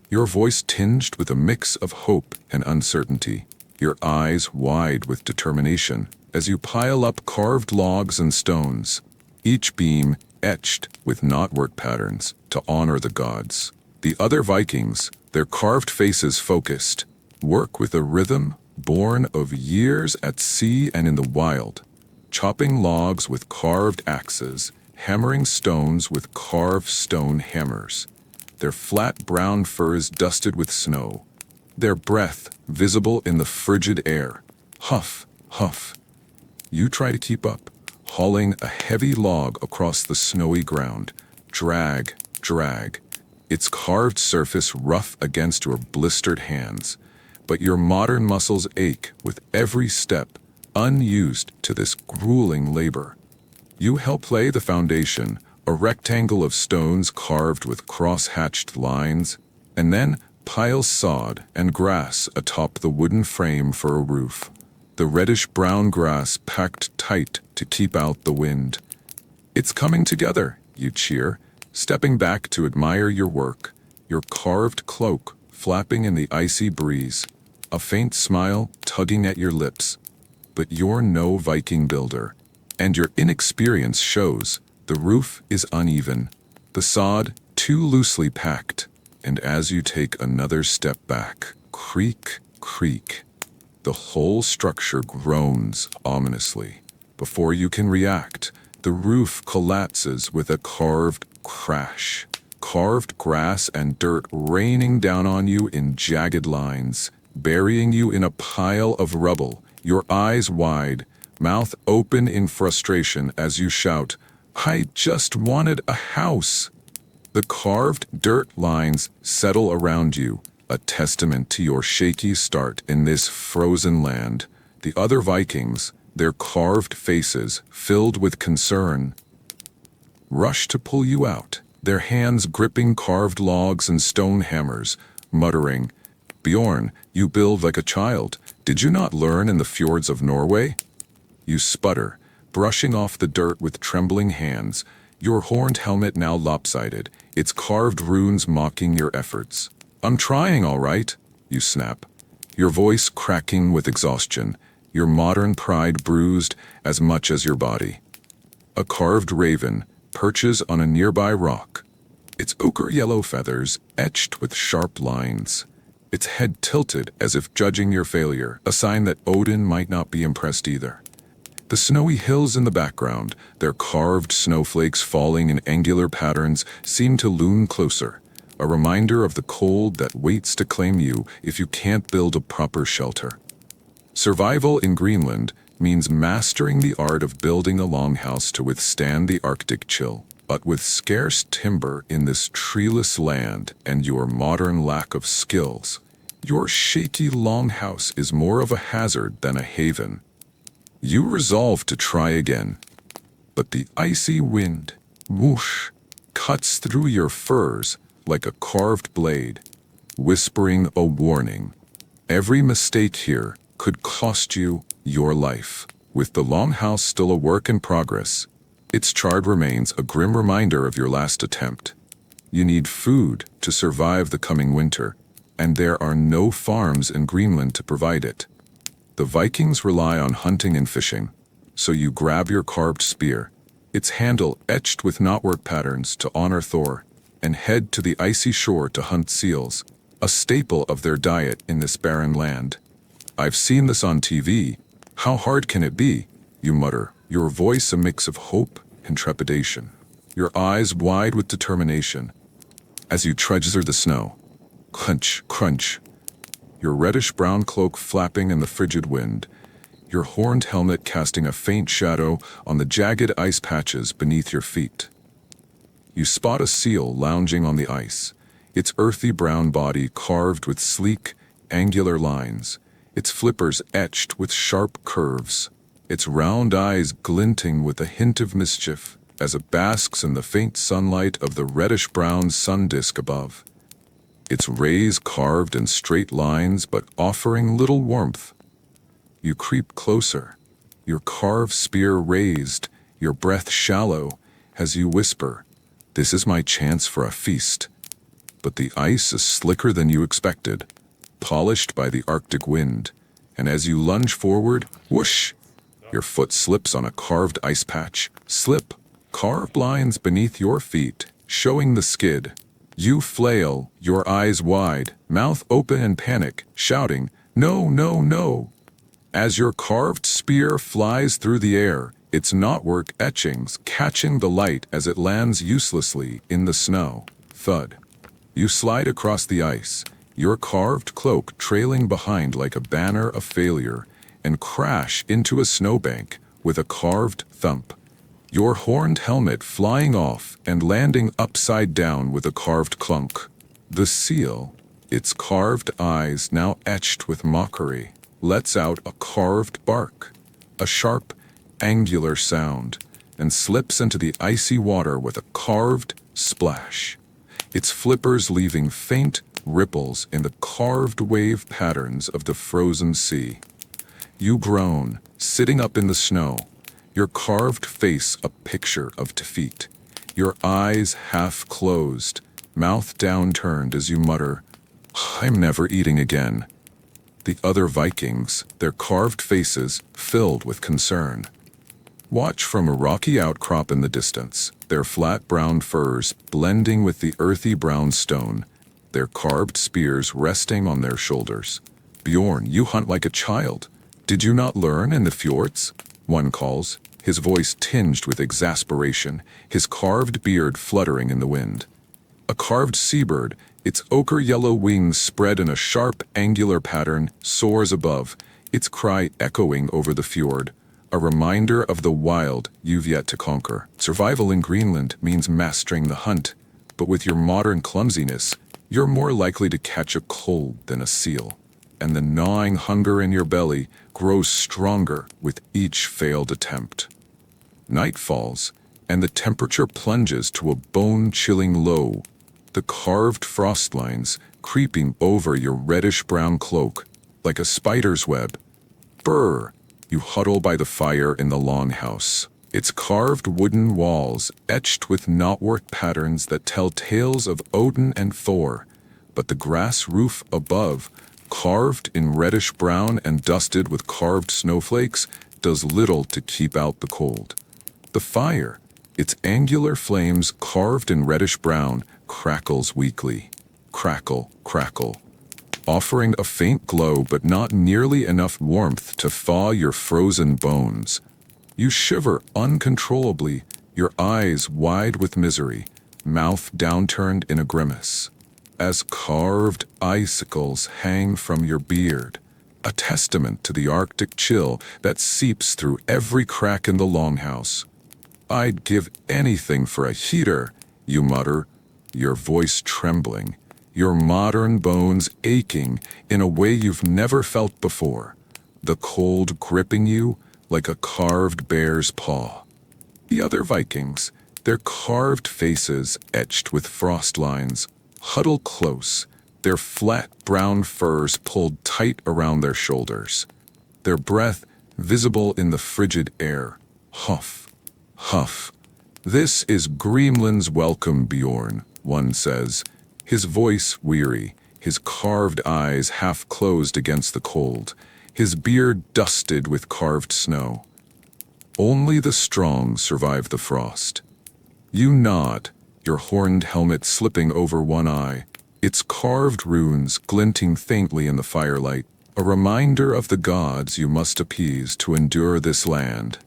your voice tinged with a mix of hope and uncertainty, your eyes wide with determination as you pile up carved logs and stones, each beam etched with knotwork patterns to honor the gods. The other Vikings, their carved faces focused, work with a rhythm born of years at sea and in the wild, chopping logs with carved axes, hammering stones with carved stone hammers, their flat brown furs dusted with snow, their breath visible in the frigid air. Huff, huff. You try to keep up, hauling a heavy log across the snowy ground. Drag, drag. Its carved surface rough against your blistered hands, but your modern muscles ache with every step, unused to this grueling labor. You help lay the foundation, a rectangle of stones carved with cross-hatched lines, and then pile sod and grass atop the wooden frame for a roof, the reddish-brown grass packed tight to keep out the wind. It's coming together, you cheer, stepping back to admire your work, your carved cloak flapping in the icy breeze, a faint smile tugging at your lips. But you're no Viking builder, and your inexperience shows. The roof is uneven, the sod too loosely packed, and as you take another step back, creak, creak, the whole structure groans ominously. Before you can react, the roof collapses with a carved crash, carved grass and dirt raining down on you in jagged lines, burying you in a pile of rubble, your eyes wide, mouth open in frustration as you shout, "I just wanted a house." The carved dirt lines settle around you, a testament to your shaky start in this frozen land. The other Vikings, their carved faces filled with concern, rush to pull you out, their hands gripping carved logs and stone hammers, muttering, "Bjorn, you build like a child. Did you not learn in the fjords of Norway?" You sputter, brushing off the dirt with trembling hands, your horned helmet now lopsided, its carved runes mocking your efforts. "I'm trying, all right," you snap, your voice cracking with exhaustion, your modern pride bruised as much as your body. A carved raven perches on a nearby rock, its ochre-yellow feathers etched with sharp lines, its head tilted as if judging your failure, a sign that Odin might not be impressed either. The snowy hills in the background, their carved snowflakes falling in angular patterns, seem to loom closer, a reminder of the cold that waits to claim you if you can't build a proper shelter. Survival in Greenland means mastering the art of building a longhouse to withstand the Arctic chill. But with scarce timber in this treeless land and your modern lack of skills, your shaky longhouse is more of a hazard than a haven. You resolve to try again, but the icy wind, whoosh, cuts through your furs like a carved blade, whispering a warning. Every mistake here could cost you your life. With the longhouse still a work in progress, its charred remains a grim reminder of your last attempt. You need food to survive the coming winter, and there are no farms in Greenland to provide it. The Vikings rely on hunting and fishing, so you grab your carved spear, its handle etched with knotwork patterns to honor Thor, and head to the icy shore to hunt seals, a staple of their diet in this barren land. "I've seen this on TV. How hard can it be?" you mutter, your voice a mix of hope and trepidation, your eyes wide with determination. As you trudge through the snow, crunch, crunch, your reddish-brown cloak flapping in the frigid wind, your horned helmet casting a faint shadow on the jagged ice patches beneath your feet. You spot a seal lounging on the ice, its earthy brown body carved with sleek, angular lines, its flippers etched with sharp curves, its round eyes glinting with a hint of mischief as it basks in the faint sunlight of the reddish-brown sun disk above. Its rays carved in straight lines but offering little warmth. You creep closer, your carved spear raised, your breath shallow, as you whisper, "This is my chance for a feast." But the ice is slicker than you expected, polished by the Arctic wind, and as you lunge forward, whoosh, your foot slips on a carved ice patch. Slip, carved lines beneath your feet, showing the skid. You flail, your eyes wide, mouth open in panic, shouting, "No, no, no!" As your carved spear flies through the air, its knotwork etchings catching the light as it lands uselessly in the snow. Thud. You slide across the ice, your carved cloak trailing behind like a banner of failure, and crash into a snowbank with a carved thump. Your horned helmet flying off and landing upside down with a carved clunk. The seal, its carved eyes now etched with mockery, lets out a carved bark, a sharp, angular sound, and slips into the icy water with a carved splash, its flippers leaving faint ripples in the carved wave patterns of the frozen sea. You groan, sitting up in the snow, your carved face a picture of defeat, your eyes half closed, mouth downturned as you mutter, "I'm never eating again." The other Vikings, their carved faces filled with concern, watch from a rocky outcrop in the distance, their flat brown furs blending with the earthy brown stone, their carved spears resting on their shoulders. "Bjorn, you hunt like a child. Did you not learn in the fjords?" One calls, his voice tinged with exasperation, his carved beard fluttering in the wind. A carved seabird, its ochre-yellow wings spread in a sharp, angular pattern, soars above, its cry echoing over the fjord, a reminder of the wild you've yet to conquer. Survival in Greenland means mastering the hunt, but with your modern clumsiness, you're more likely to catch a cold than a seal, and the gnawing hunger in your belly grows stronger with each failed attempt. Night falls, and the temperature plunges to a bone-chilling low, the carved frost lines creeping over your reddish-brown cloak like a spider's web. Brr! You huddle by the fire in the longhouse, its carved wooden walls etched with knotwork patterns that tell tales of Odin and Thor, but the grass roof above, carved in reddish-brown and dusted with carved snowflakes, does little to keep out the cold. The fire, its angular flames carved in reddish-brown, crackles weakly. Crackle, crackle, offering a faint glow but not nearly enough warmth to thaw your frozen bones. You shiver uncontrollably, your eyes wide with misery, mouth downturned in a grimace, as carved icicles hang from your beard, a testament to the Arctic chill that seeps through every crack in the longhouse. "I'd give anything for a heater," you mutter, your voice trembling, your modern bones aching in a way you've never felt before, the cold gripping you like a carved bear's paw. The other Vikings, their carved faces etched with frost lines, huddle close, their flat brown furs pulled tight around their shoulders, their breath visible in the frigid air. Huff, huff. "This is Greenland's welcome, Bjorn," one says, his voice weary, his carved eyes half closed against the cold, his beard dusted with carved snow. "Only the strong survive the frost." You nod, your horned helmet slipping over one eye, its carved runes glinting faintly in the firelight, a reminder of the gods you must appease to endure this land.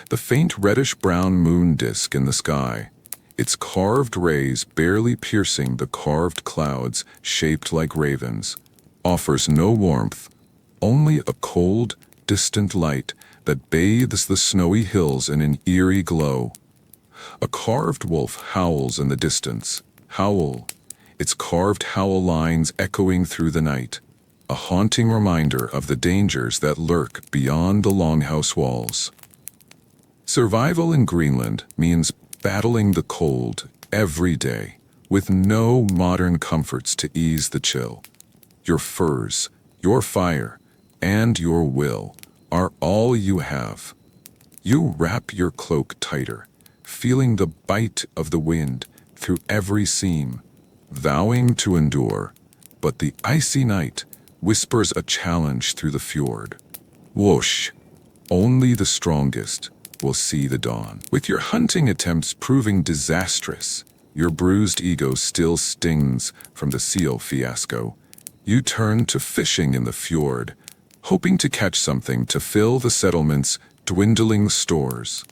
The faint reddish-brown moon disk in the sky, its carved rays barely piercing the carved clouds shaped like ravens, offers no warmth, only a cold, distant light that bathes the snowy hills in an eerie glow. A carved wolf howls in the distance. Howl, its carved howl lines echoing through the night, a haunting reminder of the dangers that lurk beyond the longhouse walls. Survival in Greenland means battling the cold every day, with no modern comforts to ease the chill. Your furs, your fire, and your will are all you have. You wrap your cloak tighter, feeling the bite of the wind through every seam, vowing to endure, but the icy night whispers a challenge through the fjord. Whoosh! Only the strongest will see the dawn. With your hunting attempts proving disastrous, your bruised ego still stings from the seal fiasco. You turn to fishing in the fjord, hoping to catch something to fill the settlement's dwindling stores.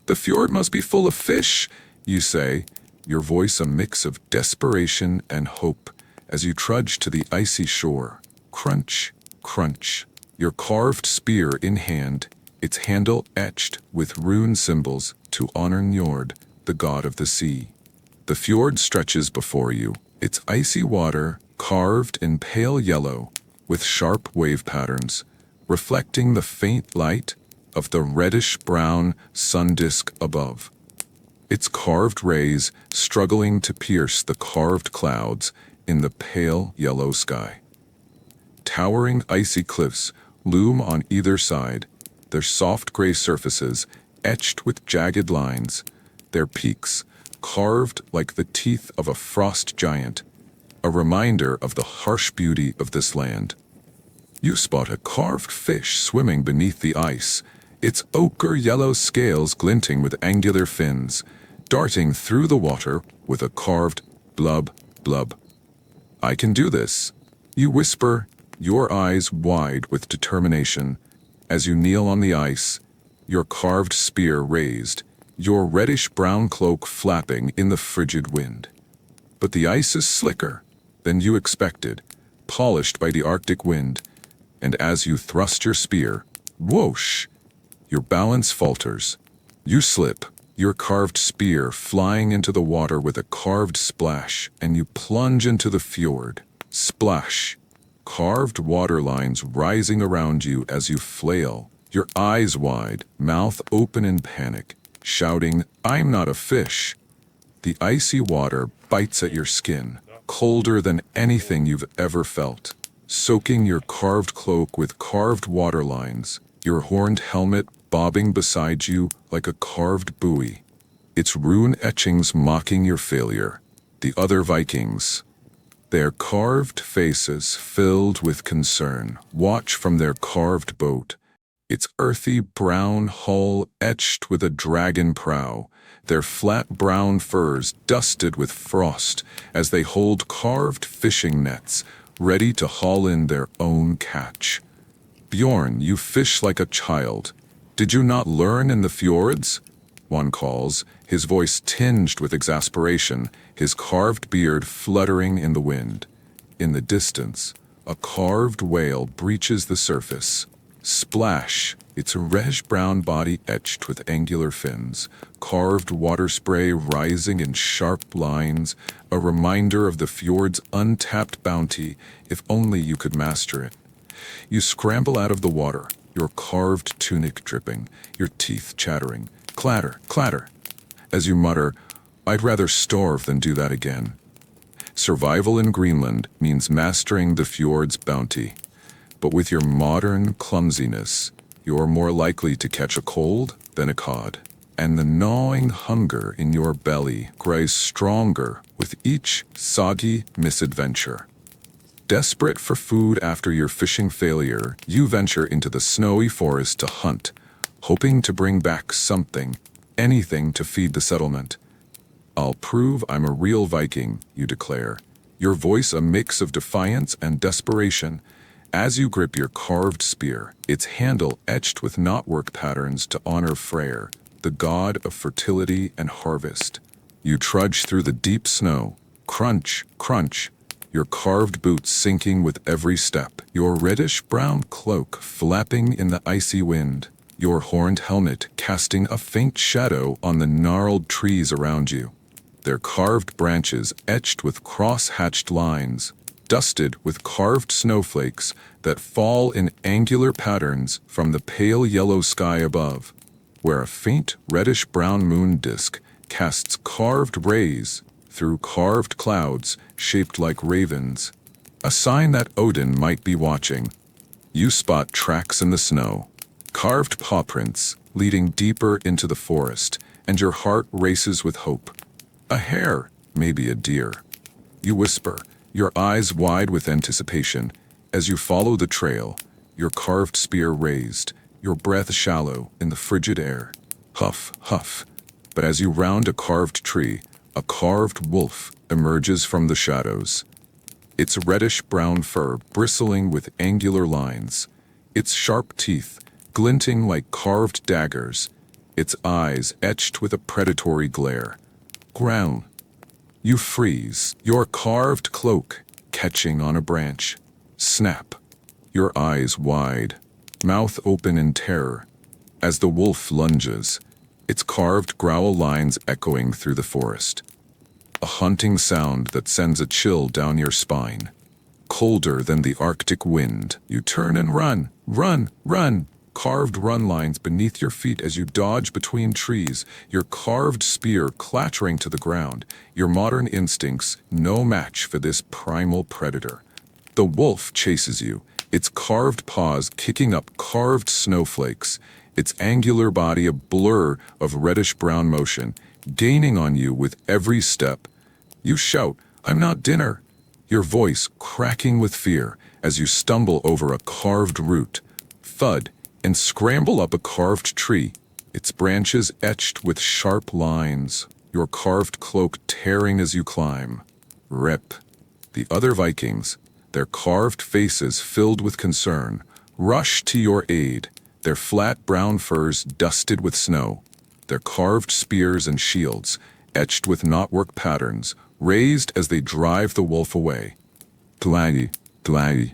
The fjord must be full of fish, you say, your voice a mix of desperation and hope as you trudge to the icy shore. Crunch, crunch, your carved spear in hand, its handle etched with rune symbols to honor Njord, the god of the sea. The fjord stretches before you, its icy water carved in pale yellow with sharp wave patterns, reflecting the faint light of the reddish-brown sun disk above. Its carved rays struggling to pierce the carved clouds in the pale yellow sky. Towering icy cliffs loom on either side, their soft gray surfaces etched with jagged lines, their peaks carved like the teeth of a frost giant, a reminder of the harsh beauty of this land. You spot a carved fish swimming beneath the ice, its ochre yellow scales glinting with angular fins, darting through the water with a carved blub, blub. I can do this, you whisper, your eyes wide with determination, as you kneel on the ice, your carved spear raised, your reddish-brown cloak flapping in the frigid wind. But the ice is slicker than you expected, polished by the Arctic wind, and as you thrust your spear, whoosh, your balance falters. You slip, your carved spear flying into the water with a carved splash, and you plunge into the fjord. Splash! Carved water lines rising around you as you flail, your eyes wide, mouth open in panic, shouting, "I'm not a fish." The icy water bites at your skin, colder than anything you've ever felt, soaking your carved cloak with carved water lines, your horned helmet bobbing beside you like a carved buoy, its rune etchings mocking your failure. The other Vikings, their carved faces filled with concern, watch from their carved boat, its earthy brown hull etched with a dragon prow, their flat brown furs dusted with frost as they hold carved fishing nets, ready to haul in their own catch. Bjorn, you fish like a child. Did you not learn in the fjords? One calls, his voice tinged with exasperation, his carved beard fluttering in the wind. In the distance, a carved whale breaches the surface. Splash, its reddish-brown body etched with angular fins, carved water spray rising in sharp lines, a reminder of the fjord's untapped bounty if only you could master it. You scramble out of the water, your carved tunic dripping, your teeth chattering. Clatter, clatter, as you mutter, "I'd rather starve than do that again." Survival in Greenland means mastering the fjord's bounty. But with your modern clumsiness, you're more likely to catch a cold than a cod. And the gnawing hunger in your belly grows stronger with each soggy misadventure. Desperate for food after your fishing failure, you venture into the snowy forest to hunt, hoping to bring back something, anything to feed the settlement. "I'll prove I'm a real Viking," you declare, your voice a mix of defiance and desperation, As you grip your carved spear, its handle etched with knotwork patterns to honor Freyr, the god of fertility and harvest, you trudge through the deep snow, crunch, crunch, your carved boots sinking with every step, your reddish-brown cloak flapping in the icy wind, your horned helmet casting a faint shadow on the gnarled trees around you, their carved branches etched with cross-hatched lines, dusted with carved snowflakes that fall in angular patterns from the pale yellow sky above, where a faint reddish-brown moon disk casts carved rays through carved clouds shaped like ravens, a sign that Odin might be watching. You spot tracks in the snow, carved paw prints leading deeper into the forest, and your heart races with hope. A hare, maybe a deer. You whisper, your eyes wide with anticipation, as you follow the trail, your carved spear raised, your breath shallow in the frigid air. Huff, huff. But as you round a carved tree, a carved wolf emerges from the shadows. Its reddish-brown fur bristling with angular lines, its sharp teeth glinting like carved daggers, its eyes etched with a predatory glare. Ground. You freeze, your carved cloak catching on a branch. Snap, your eyes wide, mouth open in terror, as the wolf lunges, its carved growl lines echoing through the forest. A haunting sound that sends a chill down your spine. Colder than the Arctic wind, you turn and run, run, run. Carved run lines beneath your feet as you dodge between trees, your carved spear clattering to the ground, your modern instincts no match for this primal predator. The wolf chases you, its carved paws kicking up carved snowflakes, its angular body a blur of reddish-brown motion, gaining on you with every step. You shout, "I'm not dinner!" Your voice cracking with fear as you stumble over a carved root, thud, and scramble up a carved tree, its branches etched with sharp lines, your carved cloak tearing as you climb. Rip. The other Vikings, their carved faces filled with concern, rush to your aid, their flat brown furs dusted with snow, their carved spears and shields, etched with knotwork patterns, raised as they drive the wolf away. Glagi, glagi.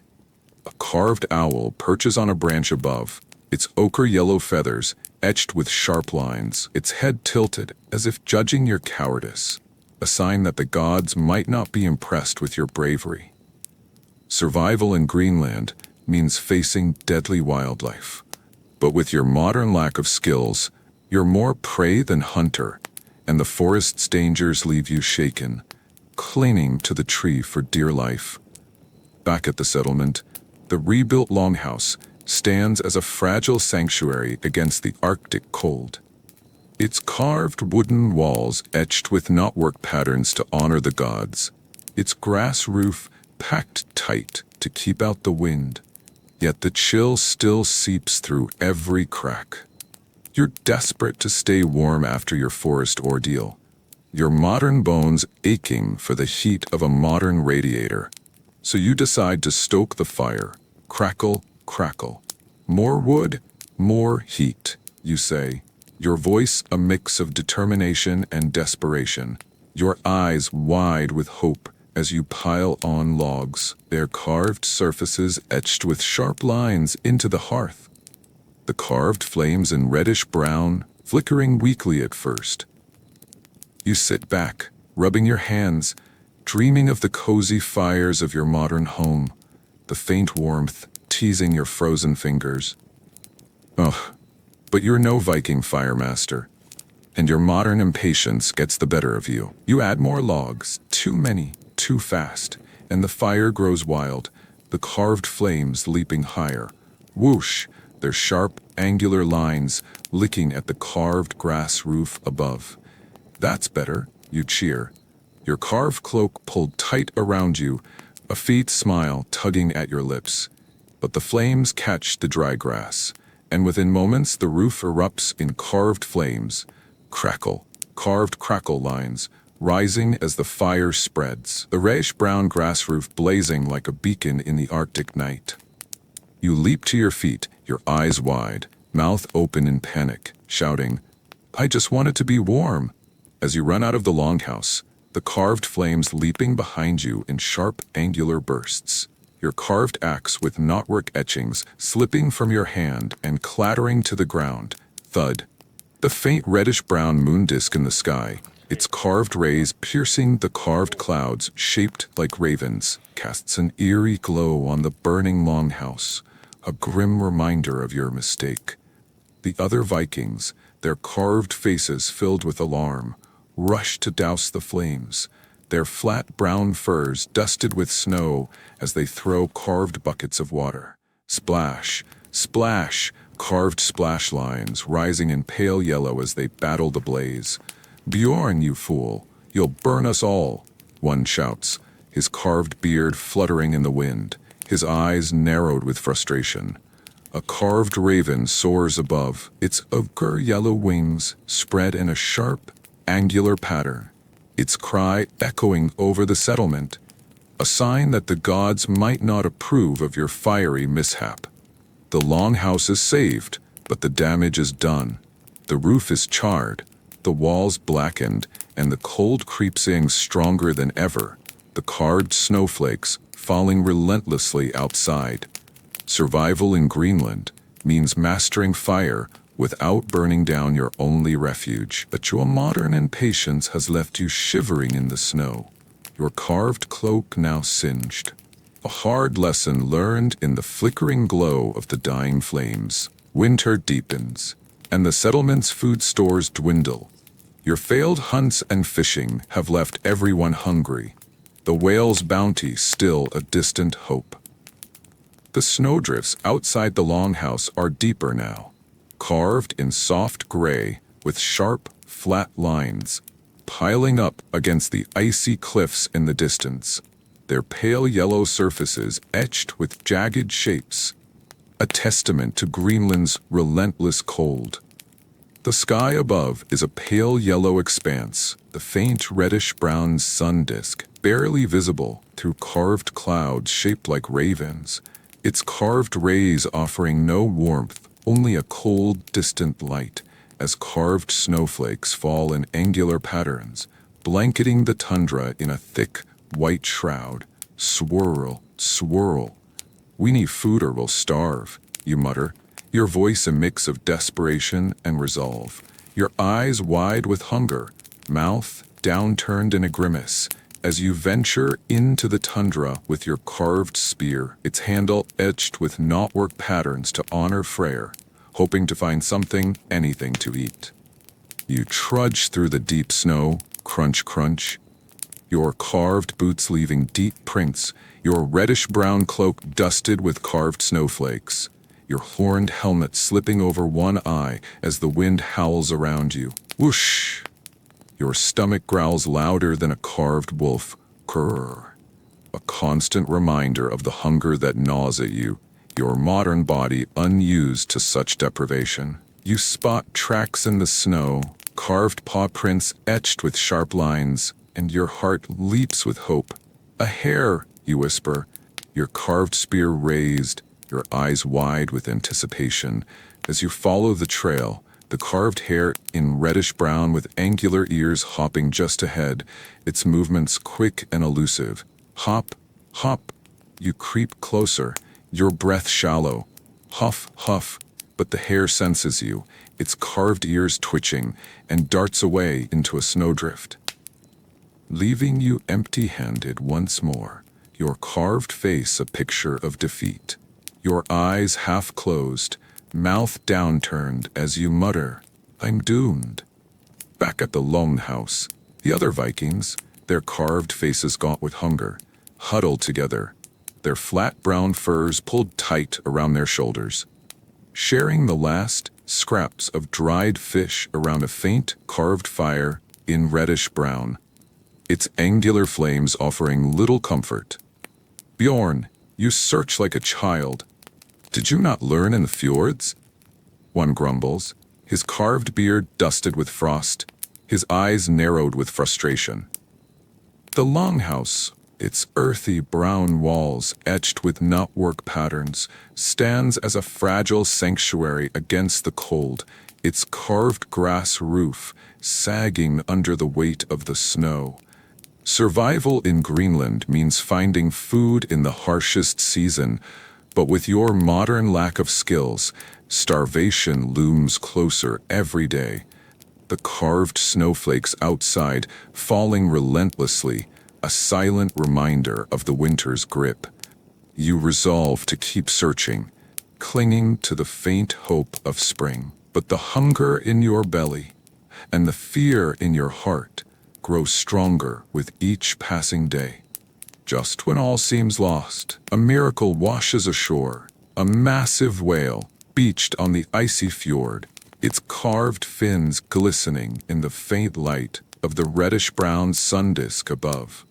A carved owl perches on a branch above, its ochre-yellow feathers etched with sharp lines, its head tilted as if judging your cowardice, a sign that the gods might not be impressed with your bravery. Survival in Greenland means facing deadly wildlife. But with your modern lack of skills, you're more prey than hunter, and the forest's dangers leave you shaken, clinging to the tree for dear life. Back at the settlement, the rebuilt longhouse stands as a fragile sanctuary against the Arctic cold. Its carved wooden walls etched with knotwork patterns to honor the gods, its grass roof packed tight to keep out the wind, yet the chill still seeps through every crack. You're desperate to stay warm after your forest ordeal, your modern bones aching for the heat of a modern radiator. So you decide to stoke the fire, crackle, crackle. More wood, more heat, you say, your voice a mix of determination and desperation, your eyes wide with hope as you pile on logs, their carved surfaces etched with sharp lines into the hearth. The carved flames in reddish-brown, flickering weakly at first. You sit back, rubbing your hands, dreaming of the cozy fires of your modern home, the faint warmth teasing your frozen fingers. Ugh, but you're no Viking firemaster, and your modern impatience gets the better of you. You add more logs, too many, too fast, and the fire grows wild, the carved flames leaping higher. Whoosh, their sharp, angular lines licking at the carved grass roof above. That's better, you cheer, your carved cloak pulled tight around you, a faint smile tugging at your lips. But the flames catch the dry grass, and within moments the roof erupts in carved flames. Crackle, carved crackle lines, rising as the fire spreads, the reddish-brown grass roof blazing like a beacon in the Arctic night. You leap to your feet, your eyes wide, mouth open in panic, shouting, "I just want it to be warm." As you run out of the longhouse, the carved flames leaping behind you in sharp, angular bursts. Your carved axe with knotwork etchings slipping from your hand and clattering to the ground. Thud. The faint reddish-brown moon disk in the sky, its carved rays piercing the carved clouds shaped like ravens, casts an eerie glow on the burning longhouse, a grim reminder of your mistake. The other Vikings, their carved faces filled with alarm, rush to douse the flames, their flat brown furs dusted with snow as they throw carved buckets of water. Splash, splash, carved splash lines rising in pale yellow as they battle the blaze. "Bjorn, you fool, you'll burn us all," one shouts, his carved beard fluttering in the wind, his eyes narrowed with frustration. A carved raven soars above, its ochre yellow wings spread in a sharp, angular pattern, its cry echoing over the settlement, a sign that the gods might not approve of your fiery mishap. The longhouse is saved, but the damage is done. The roof is charred, the walls blackened, and the cold creeps in stronger than ever, the carved snowflakes falling relentlessly outside. Survival in Greenland means mastering fire without burning down your only refuge. But your modern impatience has left you shivering in the snow, your carved cloak now singed. A hard lesson learned in the flickering glow of the dying flames. Winter deepens, and the settlement's food stores dwindle. Your failed hunts and fishing have left everyone hungry, the whale's bounty still a distant hope. The snowdrifts outside the longhouse are deeper now, carved in soft gray with sharp, flat lines, piling up against the icy cliffs in the distance, their pale yellow surfaces etched with jagged shapes, a testament to Greenland's relentless cold. The sky above is a pale yellow expanse, the faint reddish-brown sun disk, barely visible through carved clouds shaped like ravens, its carved rays offering no warmth, only a cold, distant light, as carved snowflakes fall in angular patterns, blanketing the tundra in a thick, white shroud. Swirl, swirl. "We need food or we'll starve," you mutter, your voice a mix of desperation and resolve, your eyes wide with hunger, mouth downturned in a grimace, as you venture into the tundra with your carved spear, its handle etched with knotwork patterns to honor Freyr, hoping to find something, anything to eat. You trudge through the deep snow, crunch, crunch, your carved boots leaving deep prints, your reddish-brown cloak dusted with carved snowflakes, your horned helmet slipping over one eye as the wind howls around you. Whoosh! Your stomach growls louder than a carved wolf. Grrr. A constant reminder of the hunger that gnaws at you, your modern body unused to such deprivation. You spot tracks in the snow, carved paw prints etched with sharp lines, and your heart leaps with hope. "A hare," you whisper, your carved spear raised, your eyes wide with anticipation. As you follow the trail, the carved hare in reddish-brown with angular ears hopping just ahead, its movements quick and elusive. Hop, hop. You creep closer, your breath shallow. Huff, huff. But the hare senses you, its carved ears twitching, and darts away into a snowdrift, leaving you empty-handed once more, your carved face a picture of defeat. Your eyes half closed, mouth downturned as you mutter, "I'm doomed." Back at the longhouse, the other Vikings, their carved faces gaunt with hunger, huddled together, their flat brown furs pulled tight around their shoulders, sharing the last scraps of dried fish around a faint carved fire in reddish-brown, its angular flames offering little comfort. "Bjorn, you search like a child. Did you not learn in the fjords?" One grumbles, his carved beard dusted with frost, his eyes narrowed with frustration. "The longhouse," Its earthy brown walls, etched with knotwork patterns, stands as a fragile sanctuary against the cold, its carved grass roof sagging under the weight of the snow. Survival in Greenland means finding food in the harshest season, but with your modern lack of skills, starvation looms closer every day. The carved snowflakes outside falling relentlessly, a silent reminder of the winter's grip. You resolve to keep searching, clinging to the faint hope of spring. But the hunger in your belly and the fear in your heart grow stronger with each passing day. Just when all seems lost, a miracle washes ashore, a massive whale beached on the icy fjord, its carved fins glistening in the faint light of the reddish-brown sun disk above.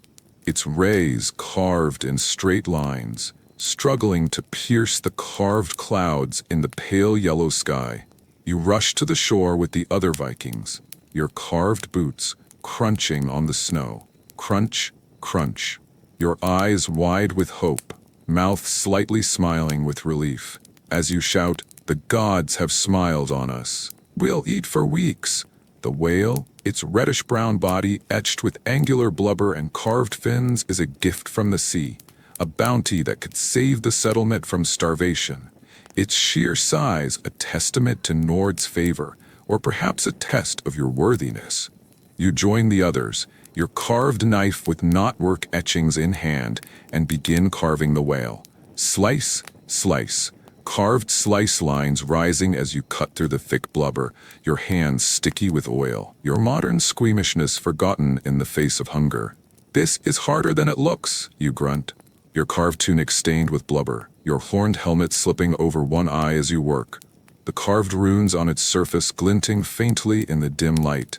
Its rays carved in straight lines, struggling to pierce the carved clouds in the pale yellow sky. You rush to the shore with the other Vikings, your carved boots crunching on the snow. Crunch, crunch. Your eyes wide with hope, mouth slightly smiling with relief, as you shout, "The gods have smiled on us. We'll eat for weeks." The whale, its reddish-brown body etched with angular blubber and carved fins, is a gift from the sea, a bounty that could save the settlement from starvation. Its sheer size a testament to Nord's favor, or perhaps a test of your worthiness. You join the others, your carved knife with knotwork etchings in hand, and begin carving the whale. Slice, slice. Carved slice lines rising as you cut through the thick blubber, your hands sticky with oil, your modern squeamishness forgotten in the face of hunger. "This is harder than it looks," you grunt, your carved tunic stained with blubber, your horned helmet slipping over one eye as you work, the carved runes on its surface glinting faintly in the dim light.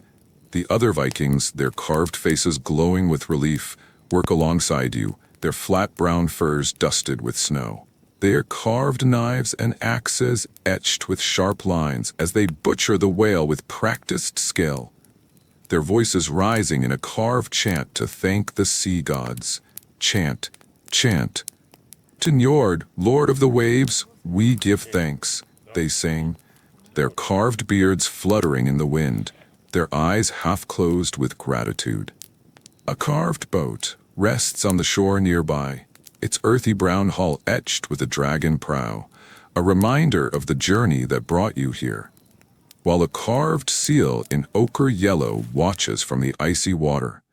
The other Vikings, their carved faces glowing with relief, work alongside you, their flat brown furs dusted with snow. Their carved knives and axes etched with sharp lines as they butcher the whale with practiced skill. Their voices rising in a carved chant to thank the sea gods. Chant, chant. "To Njord, Lord of the Waves, we give thanks," they sing, their carved beards fluttering in the wind, their eyes half closed with gratitude. A carved boat rests on the shore nearby, its earthy brown hull etched with a dragon prow, a reminder of the journey that brought you here. While a carved seal in ochre yellow watches from the icy water,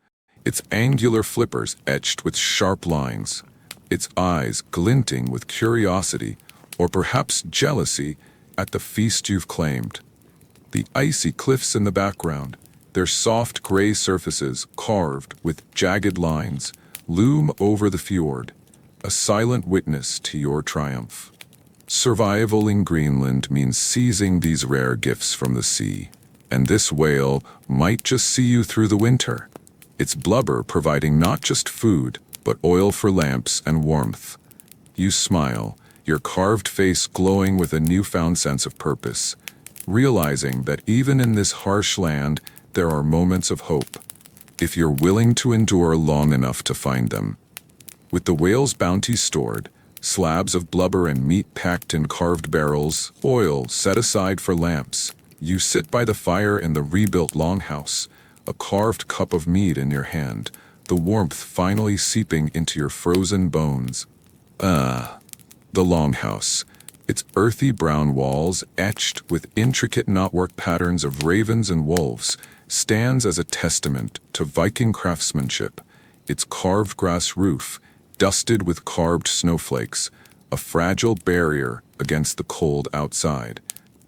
its angular flippers etched with sharp lines, its eyes glinting with curiosity, or perhaps jealousy, at the feast you've claimed. The icy cliffs in the background, their soft gray surfaces carved with jagged lines, loom over the fjord, a silent witness to your triumph. Survival in Greenland means seizing these rare gifts from the sea, and this whale might just see you through the winter, its blubber providing not just food, but oil for lamps and warmth. You smile, your carved face glowing with a newfound sense of purpose, realizing that even in this harsh land, there are moments of hope, if you're willing to endure long enough to find them. With the whale's bounty stored, slabs of blubber and meat packed in carved barrels, oil set aside for lamps, you sit by the fire in the rebuilt longhouse, a carved cup of mead in your hand, the warmth finally seeping into your frozen bones. The longhouse, its earthy brown walls etched with intricate knotwork patterns of ravens and wolves, stands as a testament to Viking craftsmanship, its carved grass roof, dusted with carved snowflakes, a fragile barrier against the cold outside.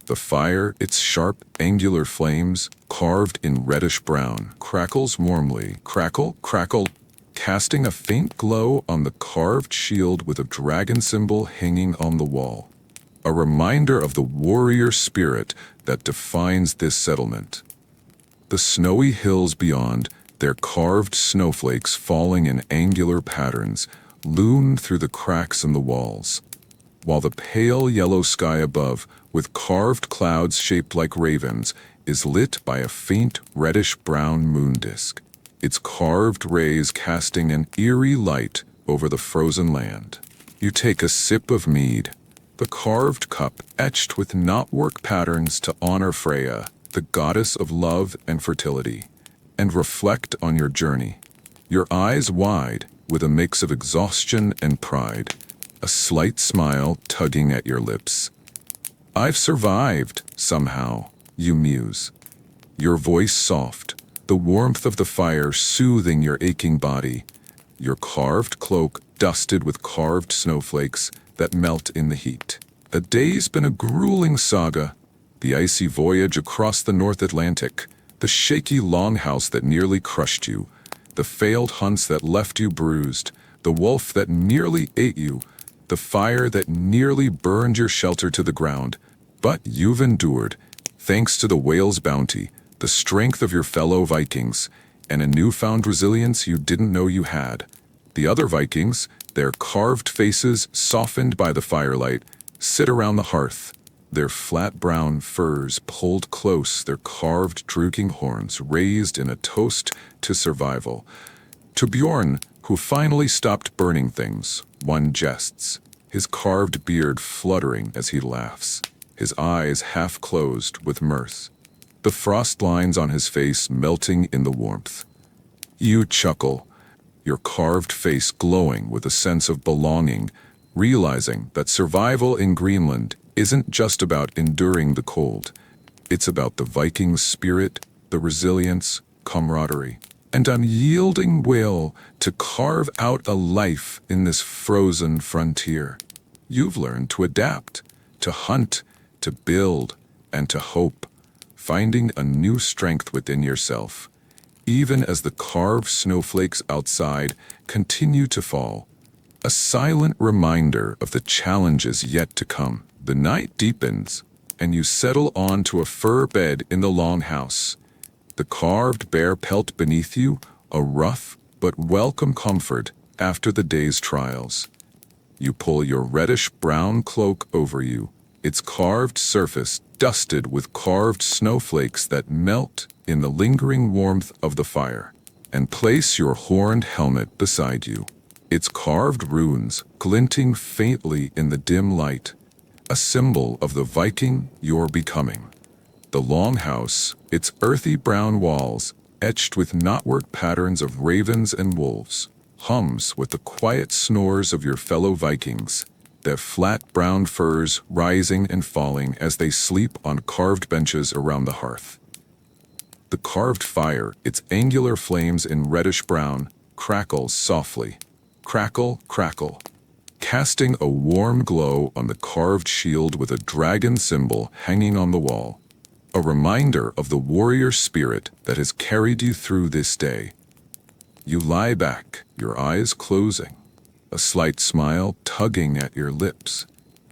The fire, its sharp, angular flames, carved in reddish-brown, crackles warmly, crackle, crackle, casting a faint glow on the carved shield with a dragon symbol hanging on the wall. A reminder of the warrior spirit that defines this settlement. The snowy hills beyond, their carved snowflakes falling in angular patterns, loom through the cracks in the walls, while the pale yellow sky above, with carved clouds shaped like ravens, is lit by a faint reddish-brown moon disk. its carved rays casting an eerie light over the frozen land. You take a sip of mead, the carved cup etched with knotwork patterns to honor Freya, the goddess of love and fertility, and reflect on your journey. Your eyes wide with a mix of exhaustion and pride, a slight smile tugging at your lips. I've survived, somehow, you muse. Your voice soft, the warmth of the fire soothing your aching body, your carved cloak dusted with carved snowflakes that melt in the heat. The day's been a grueling saga, the icy voyage across the North Atlantic, the shaky longhouse that nearly crushed you, the failed hunts that left you bruised, the wolf that nearly ate you, the fire that nearly burned your shelter to the ground. But you've endured, thanks to the whale's bounty, the strength of your fellow Vikings, and a newfound resilience you didn't know you had. The other Vikings, their carved faces softened by the firelight, sit around the hearth, their flat brown furs pulled close, their carved drooping horns raised in a toast to survival. To Bjorn, who finally stopped burning things, one jests, his carved beard fluttering as he laughs, his eyes half closed with mirth, the frost lines on his face melting in the warmth. You chuckle, your carved face glowing with a sense of belonging, realizing that survival in Greenland isn't just about enduring the cold. It's about the Viking spirit, the resilience, camaraderie, and unyielding will to carve out a life in this frozen frontier. You've learned to adapt, to hunt, to build, and to hope, finding a new strength within yourself, even as the carved snowflakes outside continue to fall. A silent reminder of the challenges yet to come. The night deepens, and you settle onto a fur bed in the longhouse. The carved bear pelt beneath you, a rough but welcome comfort after the day's trials. You pull your reddish-brown cloak over you, its carved surface dusted with carved snowflakes that melt in the lingering warmth of the fire, and place your horned helmet beside you, its carved runes glinting faintly in the dim light, a symbol of the Viking you're becoming. The longhouse, its earthy brown walls, etched with knotwork patterns of ravens and wolves, hums with the quiet snores of your fellow Vikings, their flat brown furs rising and falling as they sleep on carved benches around the hearth. The carved fire, its angular flames in reddish brown, crackles softly. Crackle, crackle, casting a warm glow on the carved shield with a dragon symbol hanging on the wall, a reminder of the warrior spirit that has carried you through this day. You lie back, your eyes closing, a slight smile tugging at your lips,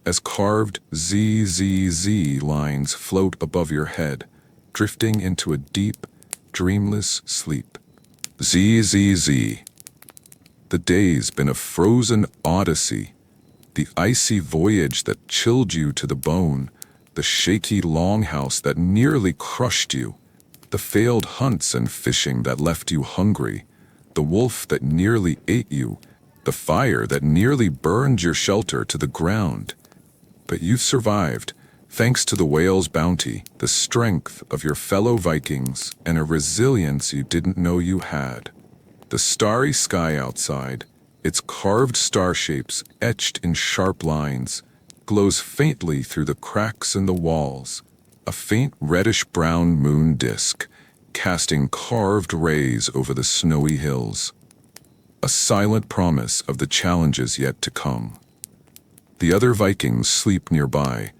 as carved ZZZ lines float above your head, drifting into a deep, dreamless sleep. ZZZ. The day's been a frozen odyssey, the icy voyage that chilled you to the bone, the shaky longhouse that nearly crushed you, the failed hunts and fishing that left you hungry, the wolf that nearly ate you, the fire that nearly burned your shelter to the ground. But you've survived, thanks to the whale's bounty, the strength of your fellow Vikings, and a resilience you didn't know you had. The starry sky outside, its carved star shapes etched in sharp lines, glows faintly through the cracks in the walls, a faint reddish-brown moon disk, casting carved rays over the snowy hills. A silent promise of the challenges yet to come. The other Vikings sleep nearby,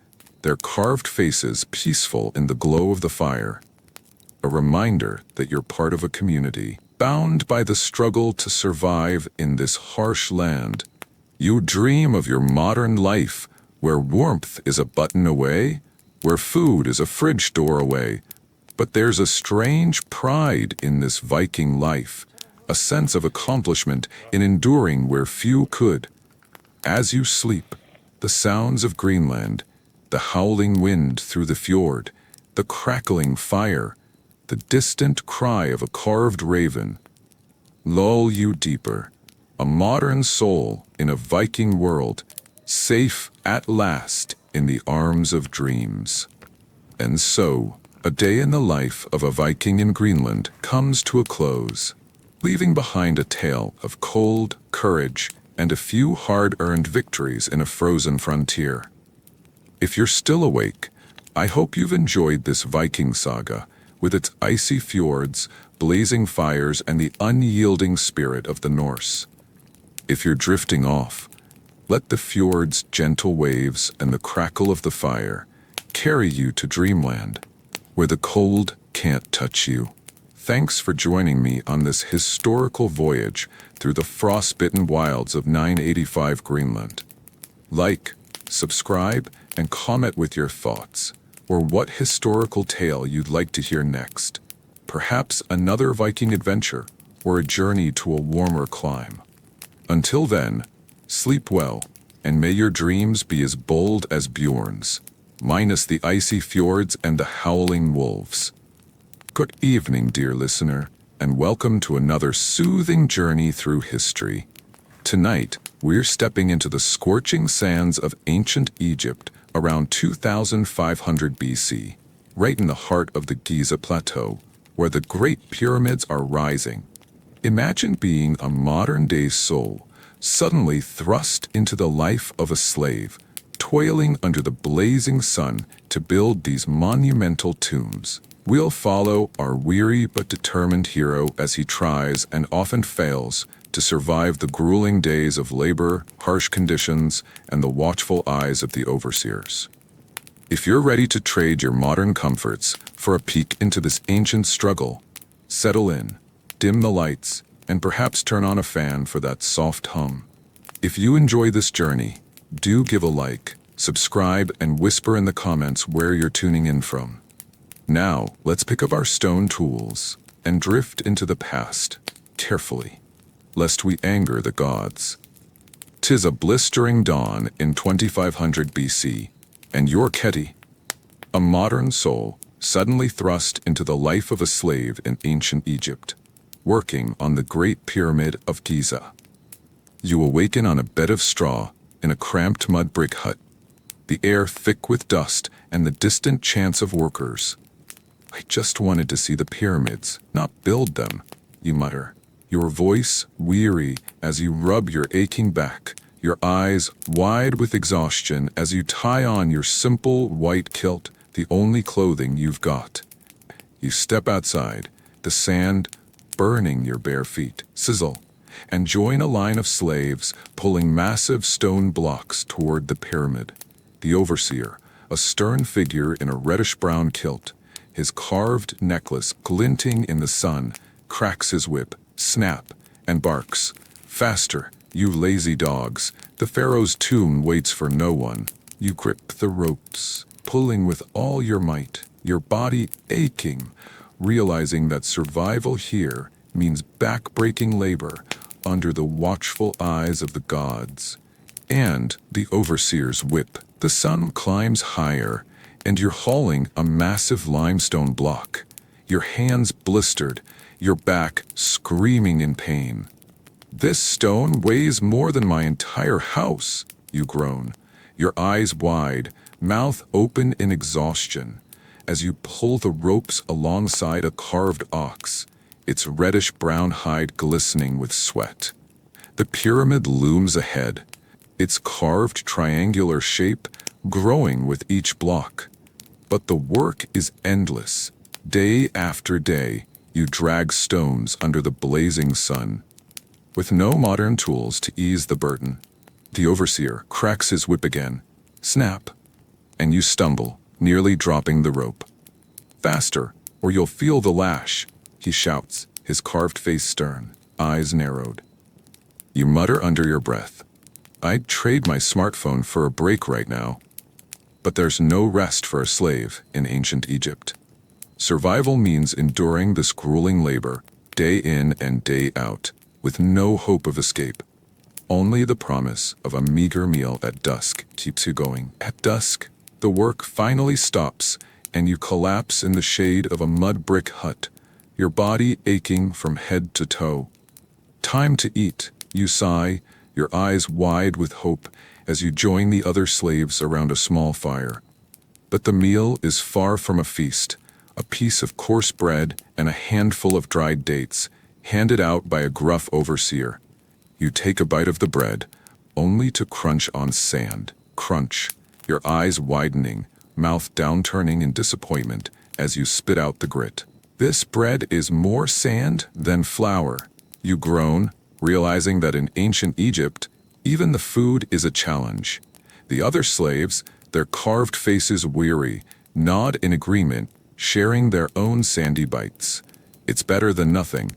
their carved faces peaceful in the glow of the fire, a reminder that you're part of a community, bound by the struggle to survive in this harsh land. You dream of your modern life, where warmth is a button away, where food is a fridge door away. But there's a strange pride in this Viking life, a sense of accomplishment in enduring where few could. As you sleep, the sounds of Greenland, the howling wind through the fjord, the crackling fire, the distant cry of a carved raven, lull you deeper. A modern soul in a Viking world, safe at last in the arms of dreams. And so, a day in the life of a Viking in Greenland comes to a close, leaving behind a tale of cold, courage, and a few hard-earned victories in a frozen frontier. If you're still awake, I hope you've enjoyed this Viking saga with its icy fjords, blazing fires, and the unyielding spirit of the Norse. If you're drifting off, let the fjord's gentle waves and the crackle of the fire carry you to dreamland, where the cold can't touch you. Thanks for joining me on this historical voyage through the frostbitten wilds of 985 Greenland. Like, subscribe, and comment with your thoughts, or what historical tale you'd like to hear next. Perhaps another Viking adventure, or a journey to a warmer clime. Until then, sleep well, and may your dreams be as bold as Bjorn's, minus the icy fjords and the howling wolves. Good evening, dear listener, and welcome to another soothing journey through history. Tonight, we're stepping into the scorching sands of ancient Egypt around 2500 BC, right in the heart of the Giza Plateau, where the Great Pyramids are rising. Imagine being a modern-day soul, suddenly thrust into the life of a slave, toiling under the blazing sun to build these monumental tombs. We'll follow our weary but determined hero as he tries and often fails to survive the grueling days of labor, harsh conditions, and the watchful eyes of the overseers. If you're ready to trade your modern comforts for a peek into this ancient struggle, settle in, dim the lights, and perhaps turn on a fan for that soft hum. If you enjoy this journey, do give a like, subscribe, and whisper in the comments where you're tuning in from. Now, let's pick up our stone tools and drift into the past, carefully, lest we anger the gods. 'Tis a blistering dawn in 2500 BC, and you're Keti, a modern soul suddenly thrust into the life of a slave in ancient Egypt, working on the Great Pyramid of Giza. You awaken on a bed of straw in a cramped mud brick hut, the air thick with dust and the distant chants of workers. I just wanted to see the pyramids, not build them, you mutter, your voice weary as you rub your aching back, your eyes wide with exhaustion as you tie on your simple white kilt, the only clothing you've got. You step outside, the sand burning your bare feet, sizzle, and join a line of slaves pulling massive stone blocks toward the pyramid. The overseer, a stern figure in a reddish-brown kilt, his carved necklace glinting in the sun, cracks his whip, snap, and barks. Faster, you lazy dogs. The pharaoh's tomb waits for no one. You grip the ropes, pulling with all your might, your body aching, realizing that survival here means back-breaking labor under the watchful eyes of the gods. And the overseer's whip. The sun climbs higher, and you're hauling a massive limestone block, your hands blistered, your back screaming in pain. This stone weighs more than my entire house, you groan, your eyes wide, mouth open in exhaustion, as you pull the ropes alongside a carved ox, its reddish-brown hide glistening with sweat. The pyramid looms ahead, its carved triangular shape growing with each block. But the work is endless. Day after day, you drag stones under the blazing sun. With no modern tools to ease the burden, the overseer cracks his whip again. Snap, and you stumble, nearly dropping the rope. Faster, or you'll feel the lash, he shouts, his carved face stern, eyes narrowed. You mutter under your breath. I'd trade my smartphone for a break right now. But there's no rest for a slave in ancient Egypt. Survival means enduring this grueling labor, day in and day out, with no hope of escape. Only the promise of a meager meal at dusk keeps you going. At dusk, the work finally stops, and you collapse in the shade of a mud brick hut, your body aching from head to toe. Time to eat, you sigh, your eyes wide with hope as you join the other slaves around a small fire. But the meal is far from a feast, a piece of coarse bread and a handful of dried dates, handed out by a gruff overseer. You take a bite of the bread, only to crunch on sand. Crunch, your eyes widening, mouth downturning in disappointment as you spit out the grit. This bread is more sand than flour. You groan, realizing that in ancient Egypt, even the food is a challenge. The other slaves, their carved faces weary, nod in agreement, sharing their own sandy bites. It's better than nothing,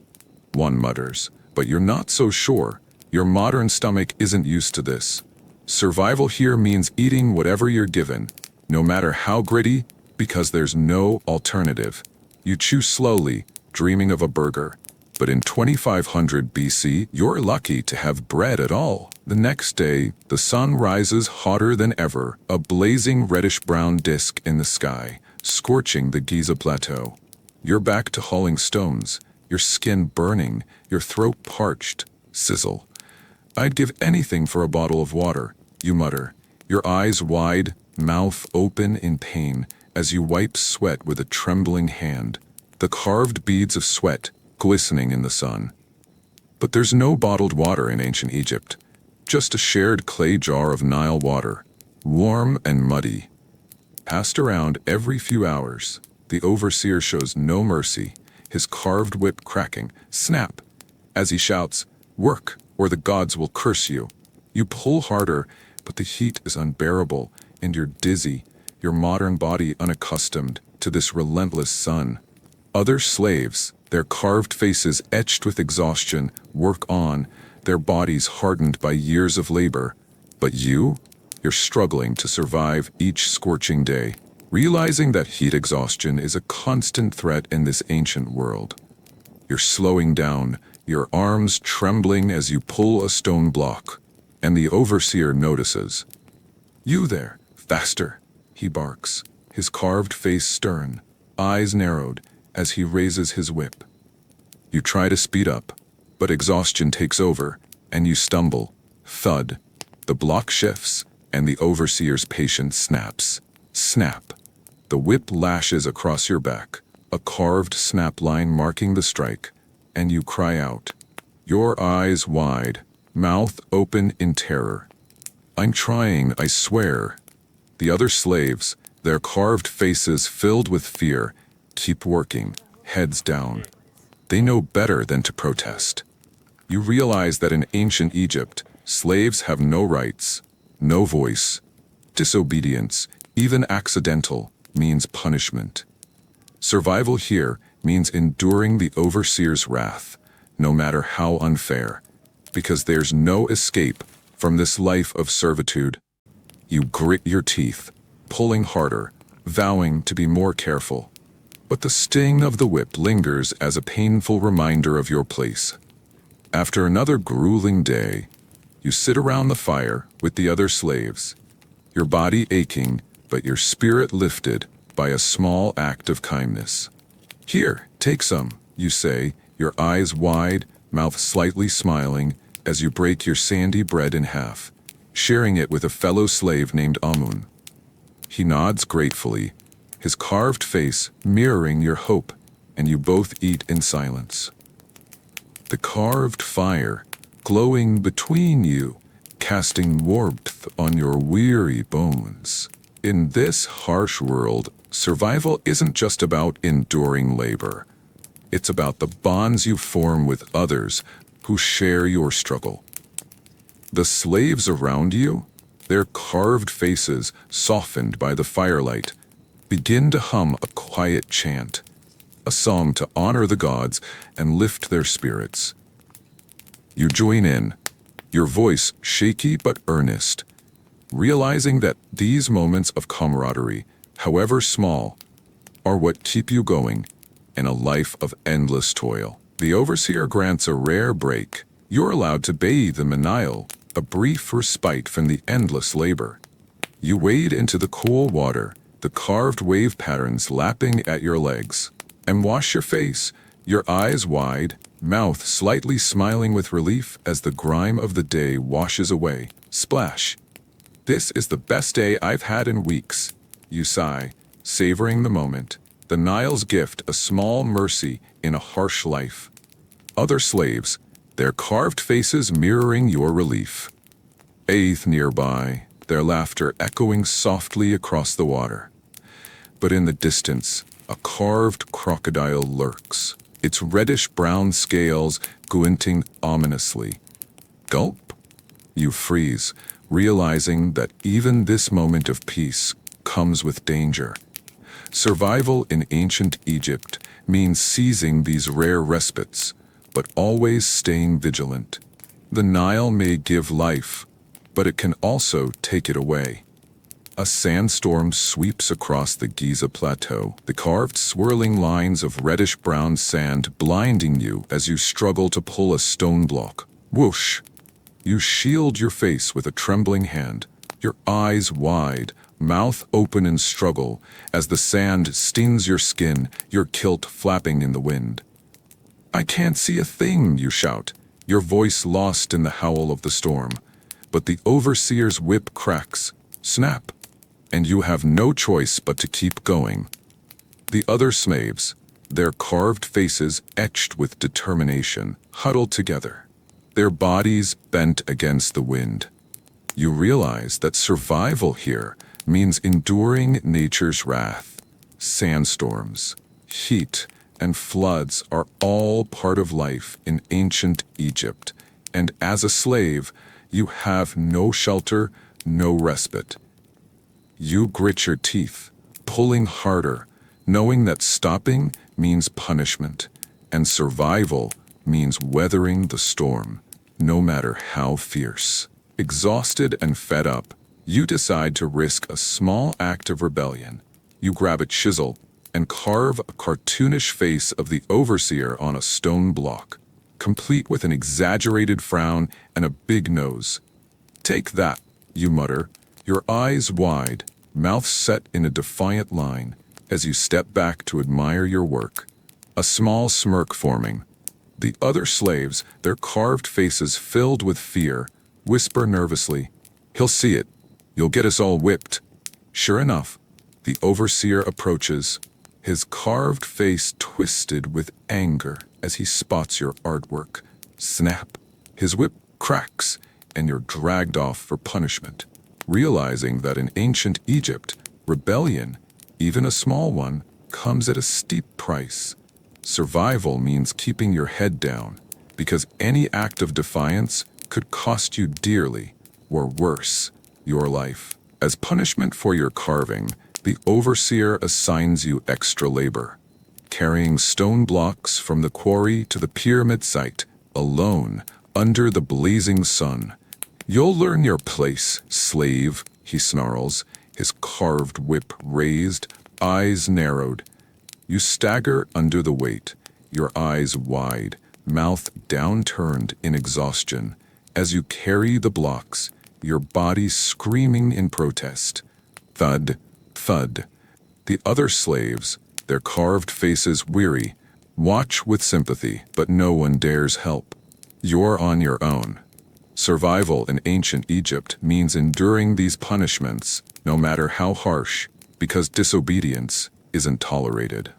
one mutters, but you're not so sure. Your modern stomach isn't used to this. Survival here means eating whatever you're given, no matter how gritty, because there's no alternative. You chew slowly, dreaming of a burger. But in 2500 BC, you're lucky to have bread at all. The next day, the sun rises hotter than ever, a blazing reddish-brown disk in the sky, scorching the Giza Plateau. You're back to hauling stones, your skin burning, your throat parched. Sizzle. I'd give anything for a bottle of water, you mutter, your eyes wide, mouth open in pain, as you wipe sweat with a trembling hand, the carved beads of sweat glistening in the sun. But there's no bottled water in ancient Egypt, just a shared clay jar of Nile water, warm and muddy. Passed around every few hours, the overseer shows no mercy, his carved whip cracking, snap, as he shouts, "Work, or the gods will curse you." You pull harder, but the heat is unbearable, and you're dizzy, your modern body unaccustomed to this relentless sun. Other slaves, their carved faces etched with exhaustion, work on, their bodies hardened by years of labor. But you're struggling to survive each scorching day, realizing that heat exhaustion is a constant threat in this ancient world. You're slowing down, your arms trembling as you pull a stone block, and the overseer notices. "You there, faster," he barks, his carved face stern, eyes narrowed, as he raises his whip. You try to speed up, but exhaustion takes over, and you stumble. Thud. The block shifts, and the overseer's patience snaps. Snap. The whip lashes across your back, a carved snap line marking the strike, and you cry out, your eyes wide, mouth open in terror. "I'm trying, I swear." The other slaves, their carved faces filled with fear, keep working, heads down. They know better than to protest. You realize that in ancient Egypt, slaves have no rights, no voice. Disobedience, even accidental, means punishment. Survival here means enduring the overseer's wrath, no matter how unfair, because there's no escape from this life of servitude. You grit your teeth, pulling harder, vowing to be more careful. But the sting of the whip lingers as a painful reminder of your place. After another grueling day, you sit around the fire with the other slaves, your body aching, but your spirit lifted by a small act of kindness. "Here, take some," you say, your eyes wide, mouth slightly smiling, as you break your sandy bread in half, sharing it with a fellow slave named Amun. He nods gratefully, his carved face mirroring your hope, and you both eat in silence. The carved fire, glowing between you, casting warmth on your weary bones. In this harsh world, survival isn't just about enduring labor. It's about the bonds you form with others who share your struggle. The slaves around you, their carved faces softened by the firelight, begin to hum a quiet chant, a song to honor the gods and lift their spirits. You join in, your voice shaky but earnest, realizing that these moments of camaraderie, however small, are what keep you going in a life of endless toil. The overseer grants a rare break. You're allowed to bathe in the Nile, a brief respite from the endless labor. You wade into the cool water, the carved wave patterns lapping at your legs, and wash your face, your eyes wide, mouth slightly smiling with relief as the grime of the day washes away. Splash! This is the best day I've had in weeks. You sigh, savoring the moment. The Nile's gift, a small mercy in a harsh life. Other slaves, their carved faces mirroring your relief. Bathe nearby, their laughter echoing softly across the water. But in the distance, a carved crocodile lurks, its reddish-brown scales glinting ominously. Gulp! You freeze, realizing that even this moment of peace comes with danger. Survival in ancient Egypt means seizing these rare respites, but always staying vigilant. The Nile may give life, but it can also take it away. A sandstorm sweeps across the Giza Plateau, the carved swirling lines of reddish-brown sand blinding you as you struggle to pull a stone block. Whoosh! You shield your face with a trembling hand, your eyes wide, mouth open in struggle, as the sand stings your skin, your kilt flapping in the wind. "I can't see a thing," you shout, your voice lost in the howl of the storm. But the overseer's whip cracks, snap, and you have no choice but to keep going. The other slaves, their carved faces etched with determination, huddle together, their bodies bent against the wind. You realize that survival here means enduring nature's wrath. Sandstorms, heat, and floods are all part of life in ancient Egypt, and as a slave, you have no shelter, no respite. You grit your teeth, pulling harder, knowing that stopping means punishment, and survival means weathering the storm, no matter how fierce. Exhausted and fed up, you decide to risk a small act of rebellion. You grab a chisel and carve a cartoonish face of the overseer on a stone block, complete with an exaggerated frown and a big nose. "Take that," you mutter, your eyes wide, mouth set in a defiant line, as you step back to admire your work. A small smirk forming. The other slaves, their carved faces filled with fear, whisper nervously, "He'll see it. You'll get us all whipped." Sure enough, the overseer approaches, his carved face twisted with anger as he spots your artwork. Snap! His whip cracks, and you're dragged off for punishment, realizing that in ancient Egypt, rebellion, even a small one, comes at a steep price. Survival means keeping your head down, because any act of defiance could cost you dearly, or worse, your life. As punishment for your carving, the overseer assigns you extra labor, carrying stone blocks from the quarry to the pyramid site, alone, under the blazing sun. "You'll learn your place, slave," he snarls, his carved whip raised, eyes narrowed. You stagger under the weight, your eyes wide, mouth downturned in exhaustion, as you carry the blocks, your body screaming in protest. Thud, thud. The other slaves, their carved faces weary, watch with sympathy, but no one dares help. You're on your own. Survival in ancient Egypt means enduring these punishments, no matter how harsh, because disobedience isn't tolerated.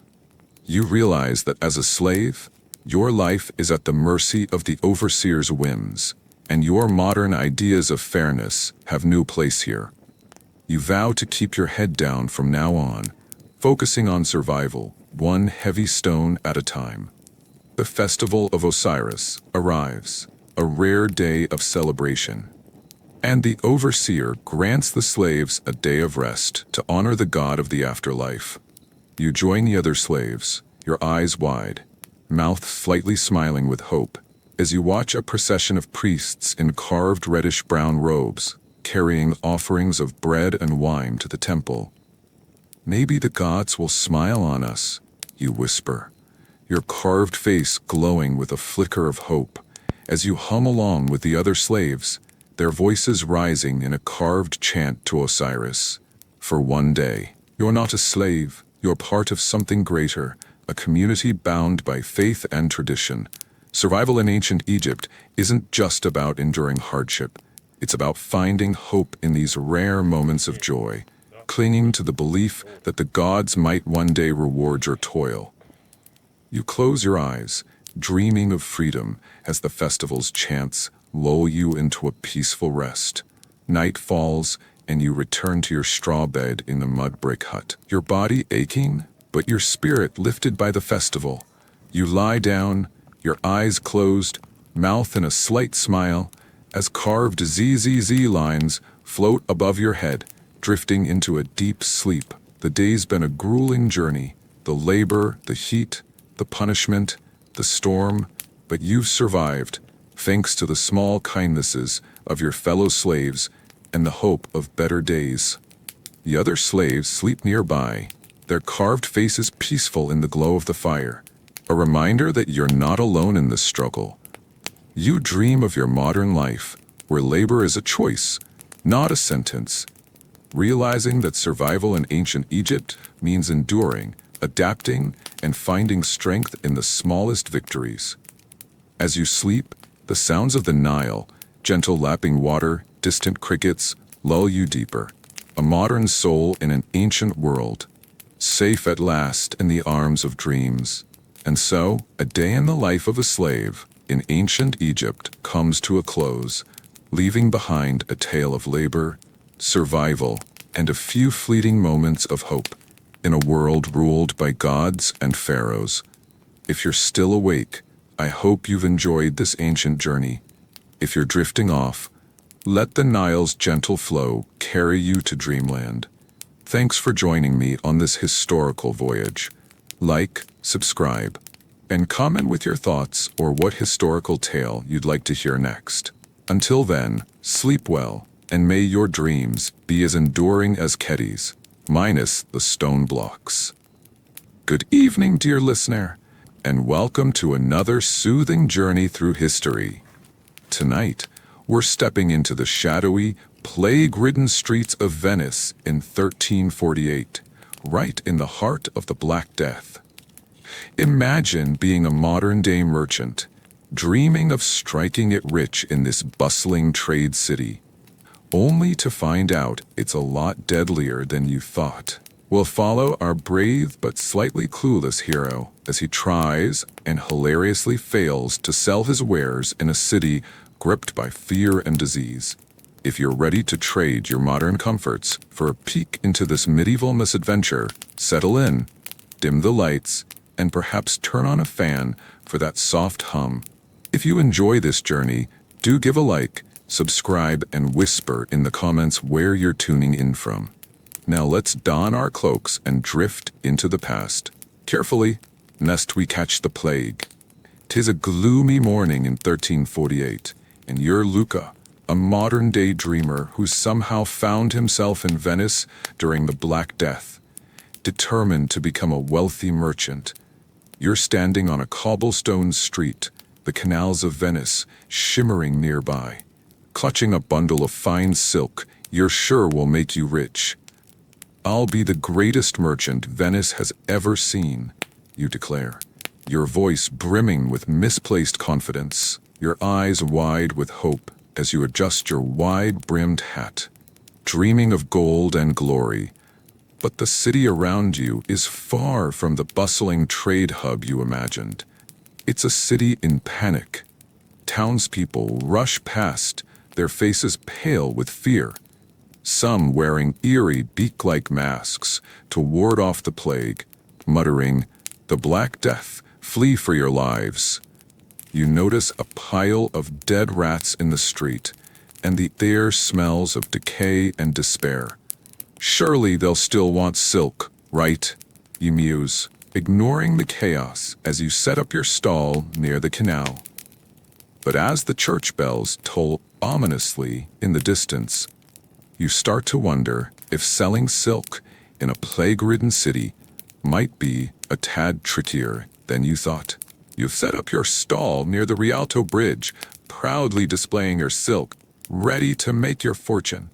You realize that as a slave, your life is at the mercy of the overseer's whims, and your modern ideas of fairness have no place here. You vow to keep your head down from now on, focusing on survival, one heavy stone at a time. The festival of Osiris arrives, a rare day of celebration. And the overseer grants the slaves a day of rest to honor the god of the afterlife. You join the other slaves, your eyes wide, mouth slightly smiling with hope, as you watch a procession of priests in carved reddish-brown robes, carrying offerings of bread and wine to the temple. "Maybe the gods will smile on us," you whisper, your carved face glowing with a flicker of hope, as you hum along with the other slaves, their voices rising in a carved chant to Osiris. For one day, you're not a slave, you're part of something greater, a community bound by faith and tradition. Survival in ancient Egypt isn't just about enduring hardship. It's about finding hope in these rare moments of joy, clinging to the belief that the gods might one day reward your toil. You close your eyes, dreaming of freedom as the festival's chants lull you into a peaceful rest. Night falls, and you return to your straw bed in the mud brick hut, your body aching, but your spirit lifted by the festival. You lie down, your eyes closed, mouth in a slight smile, as carved ZZZ lines float above your head, drifting into a deep sleep. The day's been a grueling journey, the labor, the heat, the punishment, the storm, but you've survived, thanks to the small kindnesses of your fellow slaves and the hope of better days. The other slaves sleep nearby, their carved faces peaceful in the glow of the fire, a reminder that you're not alone in this struggle. You dream of your modern life, where labor is a choice, not a sentence, realizing that survival in ancient Egypt means enduring, adapting, and finding strength in the smallest victories. As you sleep, the sounds of the Nile, gentle lapping water, distant crickets, lull you deeper. A modern soul in an ancient world, safe at last in the arms of dreams. And so, a day in the life of a slave in ancient Egypt comes to a close, leaving behind a tale of labor, survival, and a few fleeting moments of hope in a world ruled by gods and pharaohs. If you're still awake, I hope you've enjoyed this ancient journey. If you're drifting off, let the Nile's gentle flow carry you to dreamland. Thanks for joining me on this historical voyage. Like, subscribe, and comment with your thoughts or what historical tale you'd like to hear next. Until then, sleep well, and may your dreams be as enduring as Kedis, minus the stone blocks. Good evening, dear listener, and welcome to another soothing journey through history. Tonight, we're stepping into the shadowy, plague-ridden streets of Venice in 1348, right in the heart of the Black Death. Imagine being a modern-day merchant, dreaming of striking it rich in this bustling trade city, only to find out it's a lot deadlier than you thought. We'll follow our brave but slightly clueless hero as he tries and hilariously fails to sell his wares in a city gripped by fear and disease. If you're ready to trade your modern comforts for a peek into this medieval misadventure, settle in, dim the lights, and perhaps turn on a fan for that soft hum. If you enjoy this journey, do give a like, subscribe, and whisper in the comments where you're tuning in from. Now let's don our cloaks and drift into the past. Carefully, lest we catch the plague. 'Tis a gloomy morning in 1348, and you're Luca, a modern-day dreamer who somehow found himself in Venice during the Black Death. Determined to become a wealthy merchant, you're standing on a cobblestone street, the canals of Venice shimmering nearby. Clutching a bundle of fine silk you're sure will make you rich. I'll be the greatest merchant Venice has ever seen, you declare, your voice brimming with misplaced confidence, your eyes wide with hope as you adjust your wide-brimmed hat, dreaming of gold and glory. But the city around you is far from the bustling trade hub you imagined. It's a city in panic. Townspeople rush past, their faces pale with fear, some wearing eerie beak-like masks to ward off the plague, muttering, "The Black Death, flee for your lives." You notice a pile of dead rats in the street, and the air smells of decay and despair. Surely they'll still want silk, right? You muse, ignoring the chaos as you set up your stall near the canal. But as the church bells toll ominously in the distance, you start to wonder if selling silk in a plague-ridden city might be a tad trickier than you thought. You've set up your stall near the Rialto Bridge, proudly displaying your silk, ready to make your fortune.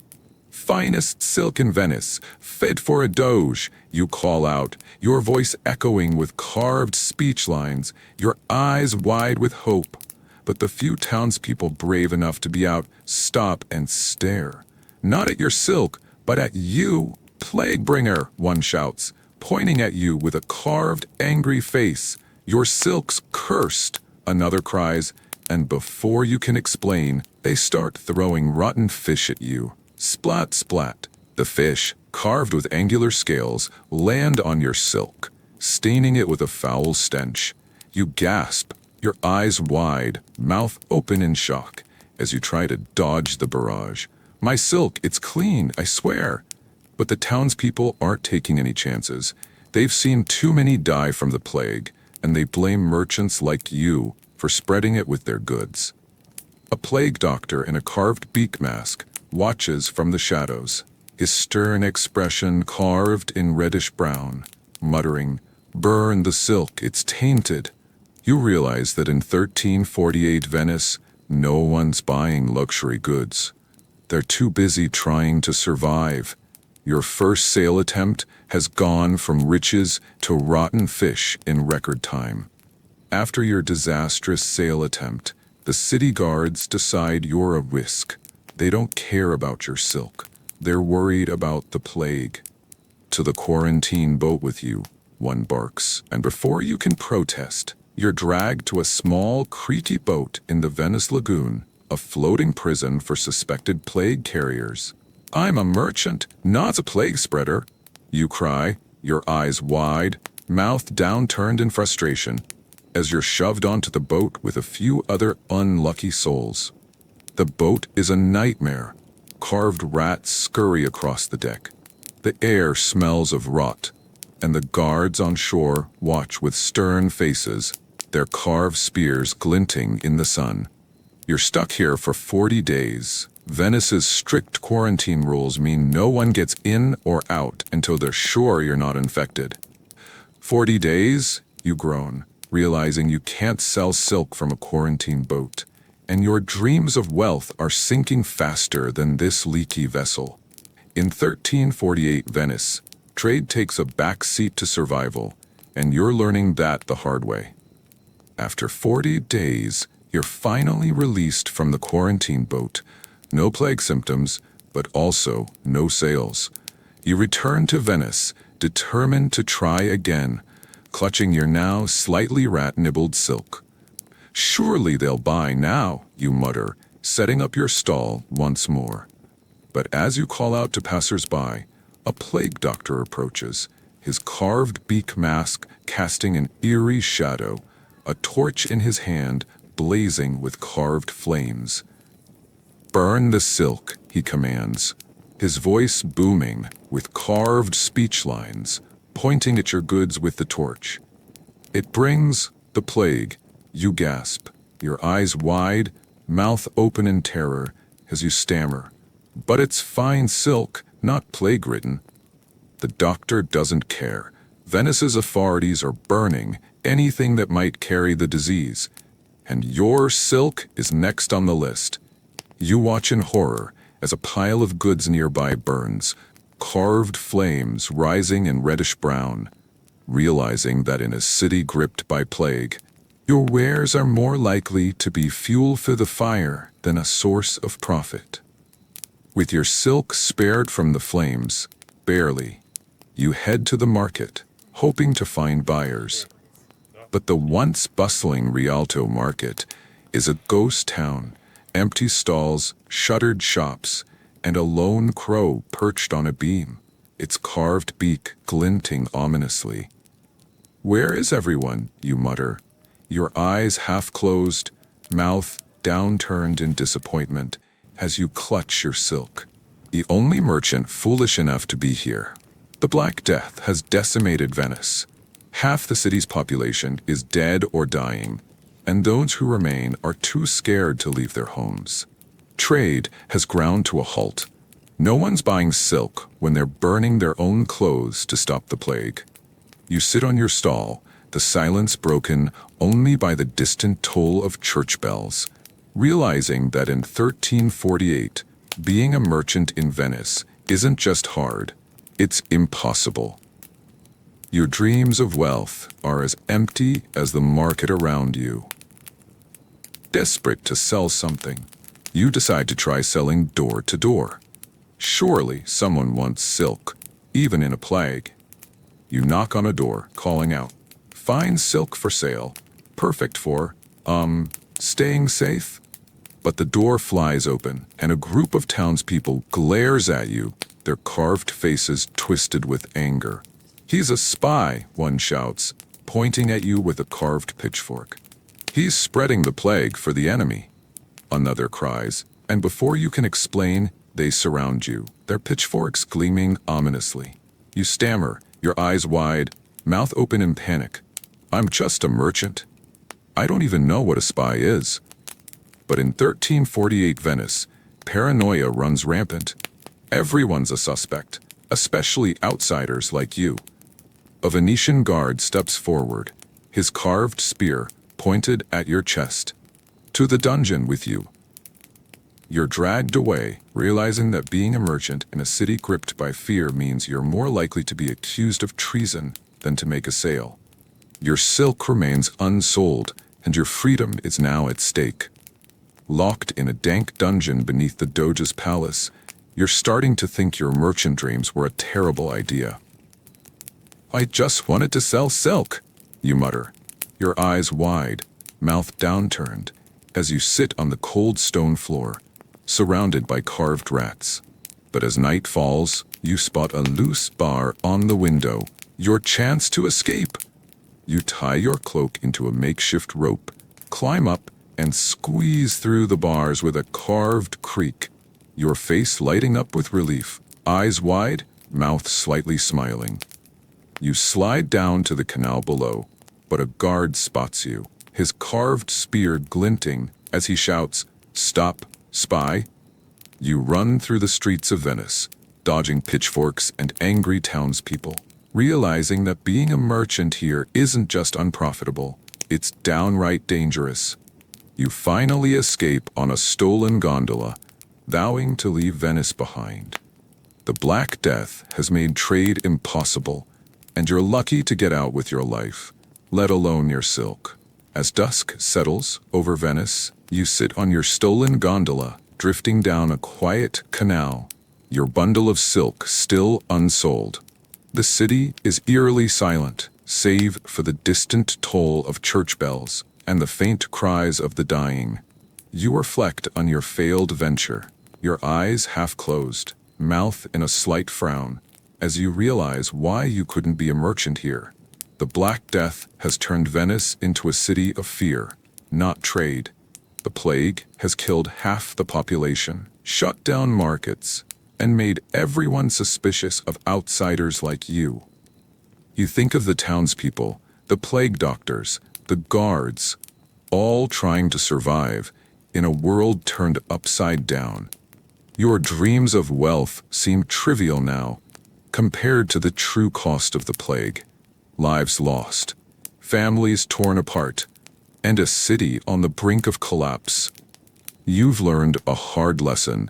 Finest silk in Venice, fit for a doge, you call out, your voice echoing with carved speech lines, your eyes wide with hope. But the few townspeople brave enough to be out stop and stare. Not at your silk, but at you, plague bringer, one shouts, pointing at you with a carved, angry face. Your silk's cursed, another cries, and before you can explain, they start throwing rotten fish at you. Splat, splat. The fish, carved with angular scales, land on your silk, staining it with a foul stench. You gasp, your eyes wide, mouth open in shock, as you try to dodge the barrage. My silk, it's clean, I swear. But the townspeople aren't taking any chances. They've seen too many die from the plague, and they blame merchants like you for spreading it with their goods. A plague doctor in a carved beak mask watches from the shadows, his stern expression carved in reddish brown, muttering, "Burn the silk, it's tainted." You realize that in 1348 Venice, no one's buying luxury goods. They're too busy trying to survive. Your first sale attempt has gone from riches to rotten fish in record time. After your disastrous sale attempt, the city guards decide you're a risk. They don't care about your silk. They're worried about the plague. To the quarantine boat with you, one barks, and before you can protest, you're dragged to a small, creaky boat in the Venice lagoon, a floating prison for suspected plague carriers. I'm a merchant, not a plague spreader, you cry, your eyes wide, mouth downturned in frustration, as you're shoved onto the boat with a few other unlucky souls. The boat is a nightmare. Carved rats scurry across the deck. The air smells of rot, and the guards on shore watch with stern faces, their carved spears glinting in the sun. You're stuck here for 40 days. Venice's strict quarantine rules mean no one gets in or out until they're sure you're not infected. 40 days? You groan, realizing you can't sell silk from a quarantine boat, and your dreams of wealth are sinking faster than this leaky vessel. In 1348 Venice, trade takes a back seat to survival, and you're learning that the hard way. After 40 days, you're finally released from the quarantine boat. No plague symptoms, but also no sales. You return to Venice, determined to try again, clutching your now slightly rat-nibbled silk. Surely they'll buy now, you mutter, setting up your stall once more. But as you call out to passers-by, a plague doctor approaches, his carved beak mask casting an eerie shadow, a torch in his hand blazing with carved flames. "Burn the silk," he commands, his voice booming with carved speech lines, pointing at your goods with the torch. It brings the plague. You gasp, your eyes wide, mouth open in terror, as you stammer. But it's fine silk, not plague-ridden. The doctor doesn't care. Venice's authorities are burning anything that might carry the disease. And your silk is next on the list. You watch in horror as a pile of goods nearby burns, carved flames rising in reddish brown, realizing that in a city gripped by plague, your wares are more likely to be fuel for the fire than a source of profit. With your silk spared from the flames, barely, you head to the market, hoping to find buyers. But the once bustling Rialto market is a ghost town, empty stalls, shuttered shops, and a lone crow perched on a beam, its carved beak glinting ominously. "Where is everyone?" you mutter, your eyes half closed, mouth downturned in disappointment as you clutch your silk. The only merchant foolish enough to be here. The Black Death has decimated Venice. Half the city's population is dead or dying, and those who remain are too scared to leave their homes. Trade has ground to a halt. No one's buying silk when they're burning their own clothes to stop the plague. You sit on your stall, the silence broken only by the distant toll of church bells, realizing that in 1348, Being a merchant in Venice isn't just hard, it's impossible. Your dreams of wealth are as empty as the market around you. Desperate to sell something, you decide to try selling door to door. Surely someone wants silk, even in a plague. You knock on a door, calling out, "Fine silk for sale, perfect for, staying safe?" But the door flies open, and a group of townspeople glares at you, their carved faces twisted with anger. "He's a spy," one shouts, pointing at you with a carved pitchfork. "He's spreading the plague for the enemy," another cries, and before you can explain, they surround you, their pitchforks gleaming ominously. You stammer, your eyes wide, mouth open in panic. "I'm just a merchant. I don't even know what a spy is." But in 1348 Venice, paranoia runs rampant. Everyone's a suspect, especially outsiders like you. A Venetian guard steps forward, his carved spear pointed at your chest. "To the dungeon with you." You're dragged away, realizing that being a merchant in a city gripped by fear means you're more likely to be accused of treason than to make a sale. Your silk remains unsold, and your freedom is now at stake. Locked in a dank dungeon beneath the Doge's palace, you're starting to think your merchant dreams were a terrible idea. "I just wanted to sell silk," you mutter, your eyes wide, mouth downturned, as you sit on the cold stone floor, surrounded by carved rats. But as night falls, you spot a loose bar on the window, your chance to escape. You tie your cloak into a makeshift rope, climb up, and squeeze through the bars with a carved creak, your face lighting up with relief, eyes wide, mouth slightly smiling. You slide down to the canal below, but a guard spots you, his carved spear glinting as he shouts, "Stop, spy!" You run through the streets of Venice, dodging pitchforks and angry townspeople, realizing that being a merchant here isn't just unprofitable, it's downright dangerous. You finally escape on a stolen gondola, vowing to leave Venice behind. The Black Death has made trade impossible, and you're lucky to get out with your life, let alone your silk. As dusk settles over Venice, you sit on your stolen gondola, drifting down a quiet canal, your bundle of silk still unsold. The city is eerily silent, save for the distant toll of church bells and the faint cries of the dying. You reflect on your failed venture, your eyes half closed, mouth in a slight frown, as you realize why you couldn't be a merchant here. The Black Death has turned Venice into a city of fear, not trade. The plague has killed half the population, shut down markets, and made everyone suspicious of outsiders like you. You think of the townspeople, the plague doctors, the guards, all trying to survive in a world turned upside down. Your dreams of wealth seem trivial now, compared to the true cost of the plague. Lives lost, families torn apart, and a city on the brink of collapse. You've learned a hard lesson.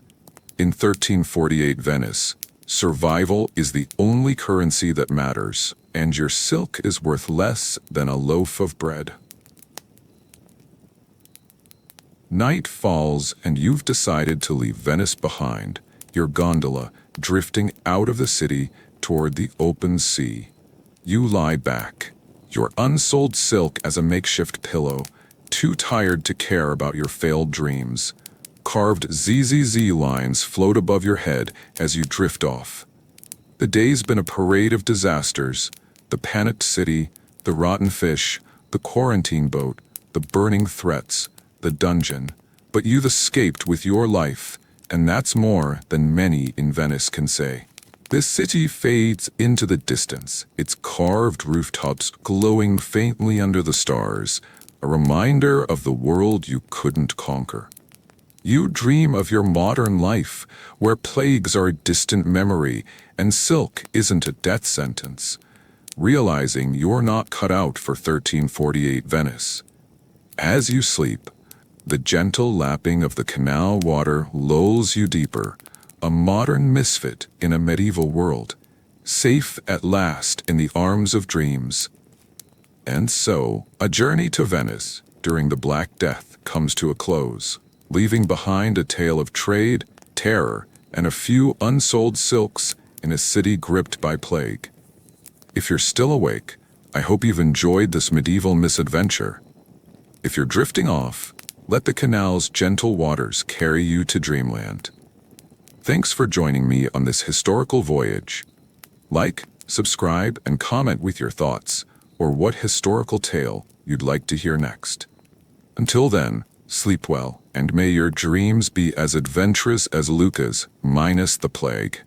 In 1348 Venice, survival is the only currency that matters, and your silk is worth less than a loaf of bread. Night falls and you've decided to leave Venice behind, your gondola drifting out of the city toward the open sea. You lie back, your unsold silk as a makeshift pillow, too tired to care about your failed dreams. Carved ZZZ lines float above your head as you drift off. The day's been a parade of disasters: the panicked city, the rotten fish, the quarantine boat, the burning threats, the dungeon. But you've escaped with your life, and that's more than many in Venice can say. This city fades into the distance, its carved rooftops glowing faintly under the stars, a reminder of the world you couldn't conquer. You dream of your modern life, where plagues are a distant memory and silk isn't a death sentence, realizing you're not cut out for 1348 Venice. As you sleep, The gentle lapping of the canal water lulls you deeper, a modern misfit in a medieval world, safe at last in the arms of dreams. And so, a journey to Venice during the Black Death comes to a close, leaving behind a tale of trade, terror, and a few unsold silks in a city gripped by plague. If you're still awake, I hope you've enjoyed this medieval misadventure. If you're drifting off, let the canal's gentle waters carry you to dreamland. Thanks for joining me on this historical voyage. Like, subscribe, and comment with your thoughts, or what historical tale you'd like to hear next. Until then, sleep well, and may your dreams be as adventurous as Luca's, minus the plague.